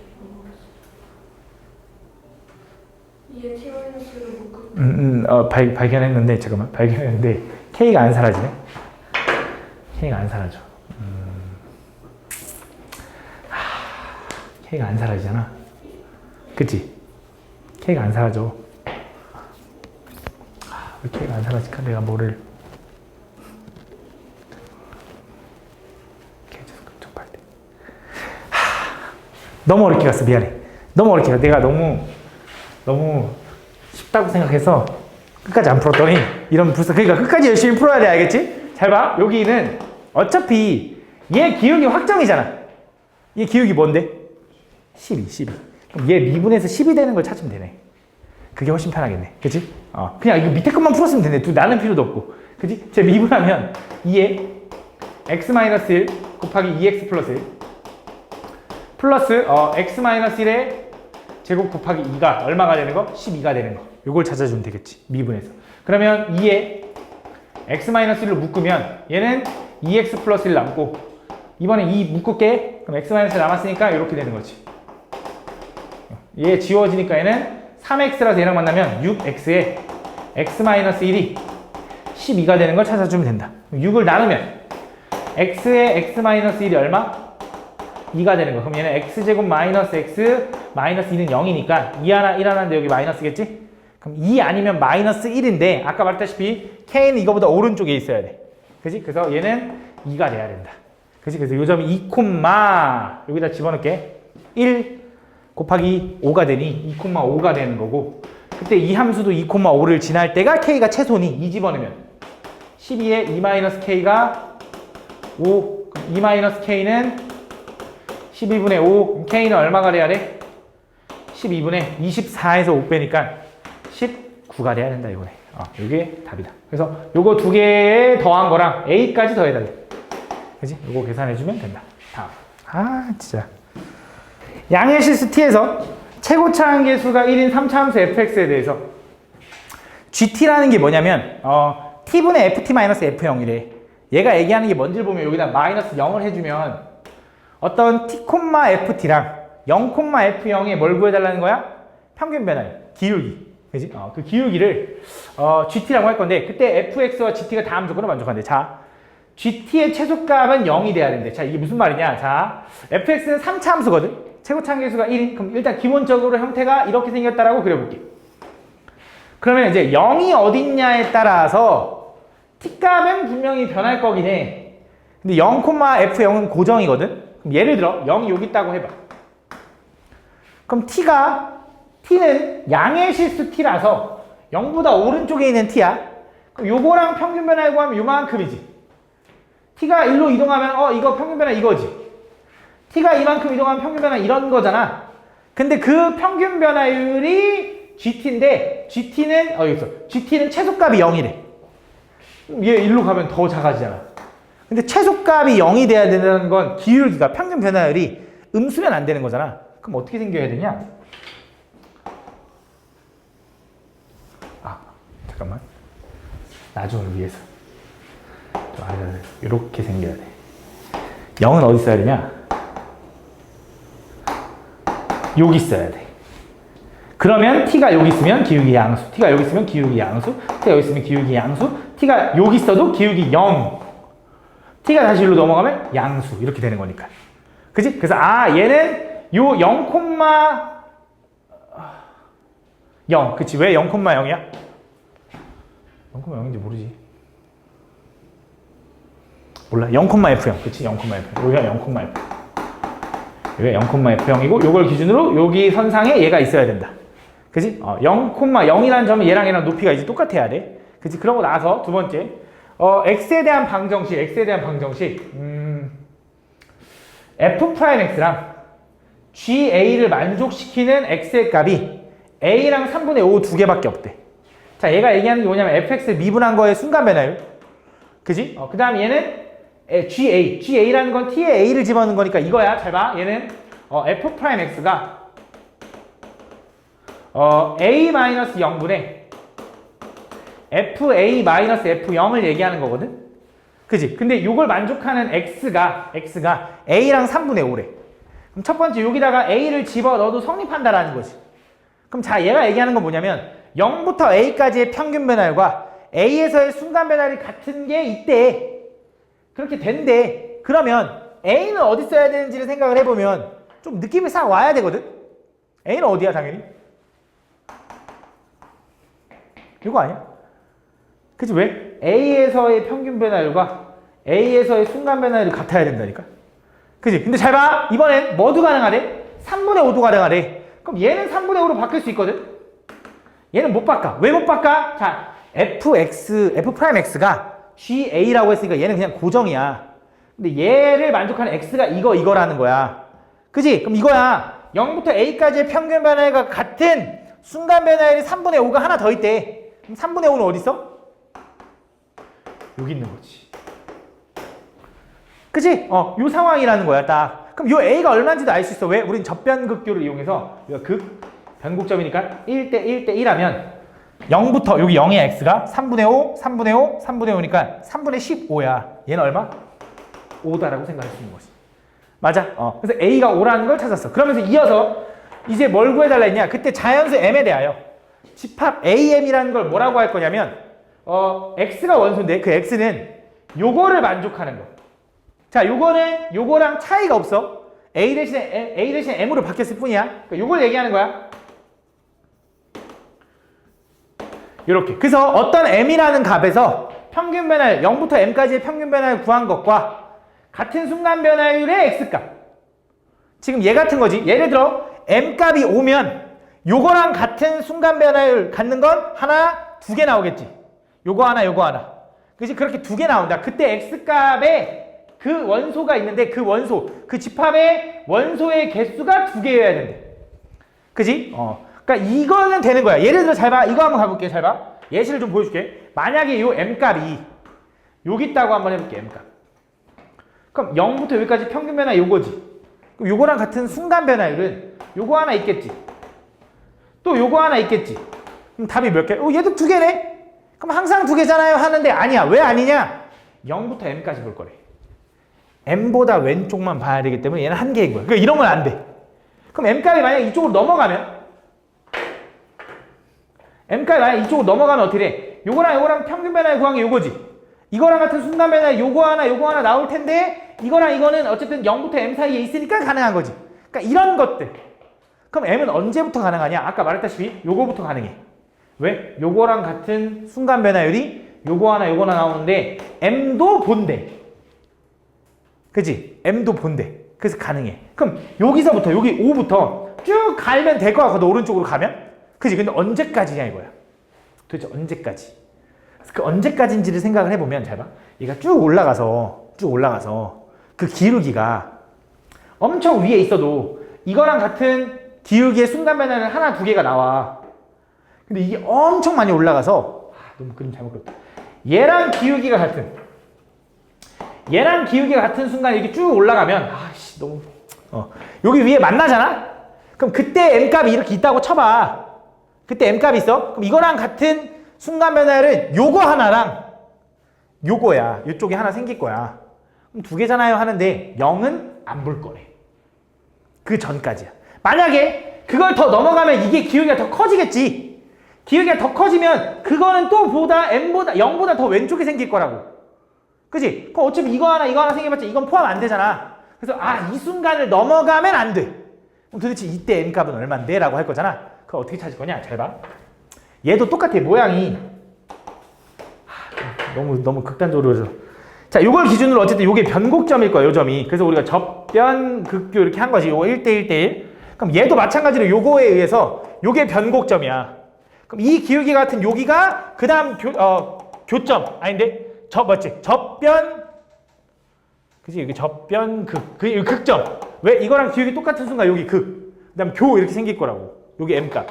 2에 t 마이너스를 묶고 발견했는데 잠깐만 발견했는데 k가 안 사라지네. k가 안 사라져. K가 안 사라지잖아. 그치? K가 안 사라져. 왜 K가 안 사라질까? 내가 뭐를. 접할 때. 너무 어렵게 갔어. 미안해. 너무 어렵게 갔어. 내가 너무 쉽다고 생각해서 끝까지 안 풀었더니 이런 불사. 그러니까 끝까지 열심히 풀어야 돼. 알겠지? 잘 봐. 여기는 어차피 얘 기울기 확정이잖아. 얘 기울기 뭔데? 12. 그럼 얘 미분해서 10이 되는 걸 찾으면 되네. 그게 훨씬 편하겠네. 그치? 그냥 이거 밑에 것만 풀었으면 되네. 나는 필요도 없고. 그치? 제 미분하면 2에 x-1 곱하기 2x 플러스 1 플러스 x-1의 제곱 곱하기 2가 얼마가 되는 거? 12가 되는 거. 요걸 찾아주면 되겠지. 미분해서. 그러면 2에 x-1로 묶으면 얘는 2x 플러스 1 남고 이번에 2 묶을게. 그럼 x-1 남았으니까 이렇게 되는 거지. 얘 지워지니까 얘는 3x라서 얘랑 만나면 6x에 x-1이 12가 되는 걸 찾아주면 된다. 6을 나누면 x에 x-1이 얼마? 2가 되는 거. 그럼 얘는 x제곱 마이너스 x 마이너스 2는 0이니까 2 하나 1 하나인데 여기 마이너스겠지? 그럼 2 아니면 마이너스 1인데 아까 말했다시피 k는 이거보다 오른쪽에 있어야 돼. 그치? 그래서 얘는 2가 돼야 된다. 그치? 그래서 요 점이 2, 여기다 집어넣을게. 1 곱하기 5가 되니 2,5가 되는 거고 그때 이 함수도 2,5를 지날 때가 k가 최소니 2 집어넣으면 12에 2-k가 5 2-k는 12분의 5 k는 얼마가 돼야 돼? 12분의 24에서 5 빼니까 19가 돼야 된다 이거네. 이게 답이다. 그래서 요거 두 개에 더한 거랑 a까지 더해달래. 그치? 요거 계산해주면 된다. 다음. 진짜 양의 실수 t에서 최고차항계수가 1인 3차함수 fx에 대해서 gt라는 게 뭐냐면 t분의 ft-f0이래. 얘가 얘기하는 게 뭔지를 보면 여기다 마이너스 0을 해주면 어떤 t,ft랑 0,f0에 뭘 구해달라는 거야? 평균 변화율, 기울기. 그지? 그 기울기를 gt라고 할 건데 그때 fx와 gt가 다음 조건을 만족한대. 자, gt의 최소값은 0이 돼야 된대. 자, 이게 무슨 말이냐? 자, fx는 3차 함수거든. 최고차항계수가 1인. 그럼 일단 기본적으로 형태가 이렇게 생겼다라고 그려볼게. 그러면 이제 0이 어딨냐에 따라서 t값은 분명히 변할 거긴 해. 근데 0,f0은 고정이거든. 그럼 예를 들어 0이 여기 있다고 해봐. 그럼 t는 양의 실수 t라서 0보다 오른쪽에 있는 t야. 그럼 요거랑 평균 변화를 구하면 요만큼이지. t가 1로 이동하면 이거 평균 변화 이거지. t가 이만큼 이동하면 평균 변화 이런 거잖아. 근데 그 평균 변화율이 gt인데 gt는 최소값이 0이래. 얘 1로 가면 더 작아지잖아. 근데 최소값이 0이 돼야 된다는 건 기울기가 평균 변화율이 음수면 안 되는 거잖아. 그럼 어떻게 생겨야 되냐? 잠깐만. 나중을 위해서. 이렇게 생겨야 돼. 0은 어디 있어야 되냐? 여기 있어야 돼. 그러면 t가 여기 있으면 기울기 양수, t가 여기 있으면 기울기 양수, t가 여기 있으면 기울기 양수, t가 여기 있어도 기울기 0, t가 다시 일로 넘어가면 양수 이렇게 되는 거니까. 그지? 그래서 얘는 요 0,0 그치? 왜 0,0이야? 0,0인지 모르지. 몰라. 0,F0 그치? 0,F0 여기가 0,F0 여기가 0,F0이고 요걸 기준으로 여기 선상에 얘가 있어야 된다. 그지? 0,0이라는 점은 얘랑 높이가 이제 똑같아야 돼. 그치? 그러고 나서 두 번째 x에 대한 방정식 f'x랑 ga를 만족시키는 x의 값이 a랑 3분의 5 두 개밖에 없대. 자, 얘가 얘기하는 게 뭐냐면 fx를 미분한 거의 순간 변화율. 그지? 그 다음 얘는 ga라는 건 t에 a를 집어넣는 거니까 이거야. 잘 봐. 얘는 f'x가 a-0분의 fa-f0을 얘기하는 거거든. 그지? 근데 이걸 만족하는 x가 a랑 3분의 5래. 그럼 첫 번째 여기다가 a를 집어넣어도 성립한다라는 거지. 그럼 자, 얘가 얘기하는 건 뭐냐면 0부터 a까지의 평균 변화율과 a에서의 순간 변화율이 같은 게 있대. 그렇게 된대. 그러면 a는 어디 써야 되는지를 생각을 해보면 좀 느낌이 싹 와야 되거든. a는 어디야 당연히? 이거 아니야? 그치? 왜? a에서의 평균 변화율과 a에서의 순간 변화율이 같아야 된다니까. 그치? 근데 잘 봐. 이번엔 뭐도 가능하대? 3분의 5도 가능하대. 그럼 얘는 3분의 5로 바뀔 수 있거든? 얘는 못 바꿔. 왜 못 바꿔? 자, f'x가 ga라고 했으니까 얘는 그냥 고정이야. 근데 얘를 만족하는 x가 이거라는 거야. 그지? 그럼 이거야. 0부터 a까지의 평균 변화율과 같은 순간 변화율이 3분의 5가 하나 더 있대. 그럼 3분의 5는 어디 있어? 여기 있는 거지. 그치? 요 상황이라는 거야, 딱. 그럼 요 a가 얼마인지도 알 수 있어. 왜? 우린 접변극교를 이용해서 변곡점이니까 1대 1하면 0부터 여기 0의 x가 3분의 5, 3분의 5, 3분의 5니까 3분의 15야. 얘는 얼마? 5다라고 생각할 수 있는 거지. 맞아? 그래서 a가 5라는 걸 찾았어. 그러면서 이어서 이제 뭘 구해달라 했냐? 그때 자연수 m에 대하여 집합 am이라는 걸 뭐라고 할 거냐면 x가 원소인데 그 x는 요거를 만족하는 거. 자, 요거는 요거랑 차이가 없어. a 대신에 m으로 바뀌었을 뿐이야. 그러니까 요걸 얘기하는 거야. 이렇게. 그래서 어떤 m이라는 값에서 평균 변화율 0부터 m까지의 평균 변화율 구한 것과 같은 순간 변화율의 x값. 지금 얘 같은 거지. 예를 들어 m값이 5면 요거랑 같은 순간 변화율 갖는 건 하나, 두 개 나오겠지. 요거 하나, 요거 하나. 그치? 그렇게 두 개 나온다. 그때 x값에 그 원소가 있는데 그 원소, 그 집합의 원소의 개수가 두 개여야 된대. 그지? 그러니까 이거는 되는 거야. 예를 들어 잘 봐. 이거 한번 가볼게. 잘 봐. 예시를 좀 보여줄게. 만약에 요 m값이 여기 있다고 한번 해볼게. m값. 그럼 0부터 여기까지 평균 변화 요거지. 그럼 요거랑 같은 순간 변화율은 요거 하나 있겠지. 또 요거 하나 있겠지. 그럼 답이 몇 개? 얘도 두 개네? 그럼 항상 두 개잖아요 하는데 아니야. 왜 아니냐? 0부터 m까지 볼 거래. m보다 왼쪽만 봐야 되기 때문에 얘는 한 개인 거야. 그러니까 이런 건 안 돼. 그럼 m값이 만약 이쪽으로 넘어가면 어떻게 돼? 요거랑 평균 변화율 구한 게 요거지. 이거랑 같은 순간 변화율 요거 하나 나올 텐데 이거랑 이거는 어쨌든 0부터 m 사이에 있으니까 가능한 거지. 그러니까 이런 것들. 그럼 m은 언제부터 가능하냐? 아까 말했다시피 요거부터 가능해. 왜? 요거랑 같은 순간 변화율이 요거 하나 나오는데 m도 본대. 그치? m도 본대. 그래서 가능해. 그럼 여기서부터 여기 5부터 쭉 갈면 될 것 같거든. 오른쪽으로 가면. 그치? 근데 언제까지냐 이거야. 도대체 언제까지? 그래서 그 언제까지인지를 생각을 해보면 잘 봐. 얘가 쭉 올라가서 그 기울기가 엄청 위에 있어도 이거랑 같은 기울기의 순간 변화는 하나, 두 개가 나와. 근데 이게 엄청 많이 올라가서 너무 그림 잘못 그렸다. 얘랑 기울기가 같은 순간 이렇게 쭉 올라가면 너무 여기 위에 만나잖아? 그럼 그때 m값이 이렇게 있다고 쳐봐. 그때 m값이 있어? 그럼 이거랑 같은 순간 변화율은 요거 하나랑 요거야. 요쪽에 하나 생길 거야. 그럼 두 개잖아요 하는데 0은 안 볼 거래. 그 전까지야. 만약에 그걸 더 넘어가면 이게 기울기가 더 커지겠지. 기울기가 더 커지면 그거는 또 보다 n보다 0보다 더 왼쪽에 생길 거라고. 그치? 그럼 어차피 이거 하나 생겨봤자 이건 포함 안 되잖아. 그래서 이 순간을 넘어가면 안 돼. 그럼 도대체 이때 n 값은 얼만데? 라고 할 거잖아. 그걸 어떻게 찾을 거냐? 잘 봐. 얘도 똑같아. 모양이 너무 극단적으로 해서. 자, 요걸 기준으로 어쨌든 요게 변곡점일 거야, 요 점이. 그래서 우리가 접변 극교 이렇게 한 거지. 요거 1대 1대1. 그럼 얘도 마찬가지로 요거에 의해서 요게 변곡점이야. 그럼 이 기울기 같은 여기가 그 다음 교점. 아닌데? 접변. 그치? 여기 접변 여기 극점. 왜? 이거랑 기울기 똑같은 순간 여기 그 다음 교 이렇게 생길 거라고. 여기 m값.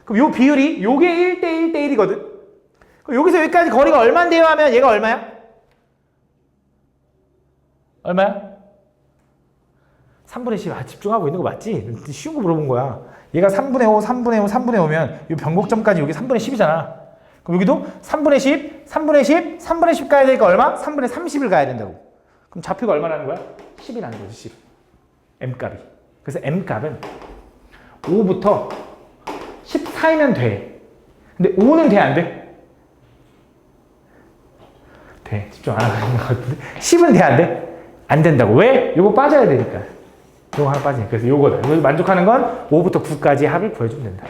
그럼 요 비율이 요게 1대 1대 1이거든. 그럼 여기서 여기까지 거리가 얼마인데요 하면 얘가 얼마야? 얼마야? 3분의 10. 집중하고 있는 거 맞지? 쉬운 거 물어본 거야. 얘가 3분의 5, 3분의 5, 3분의 5면 이 변곡점까지 여기 3분의 10이잖아. 그럼 여기도 3분의 10, 3분의 10, 3분의 10 가야 되니까 얼마? 3분의 30을 가야 된다고. 그럼 좌표가 얼마라는 거야? 10이라는 거지, 10. m값이. 그래서 m값은 5부터 10 사이면 돼. 근데 5는 돼, 안 돼? 돼. 집중 안 하는 것 같은데. 10은 돼, 안 돼? 안 된다고. 왜? 요거 빠져야 되니까. 요거 하나 빠지니까. 그래서 요거다. 요거 만족하는 건 5부터 9까지 합을 구해주면 된다.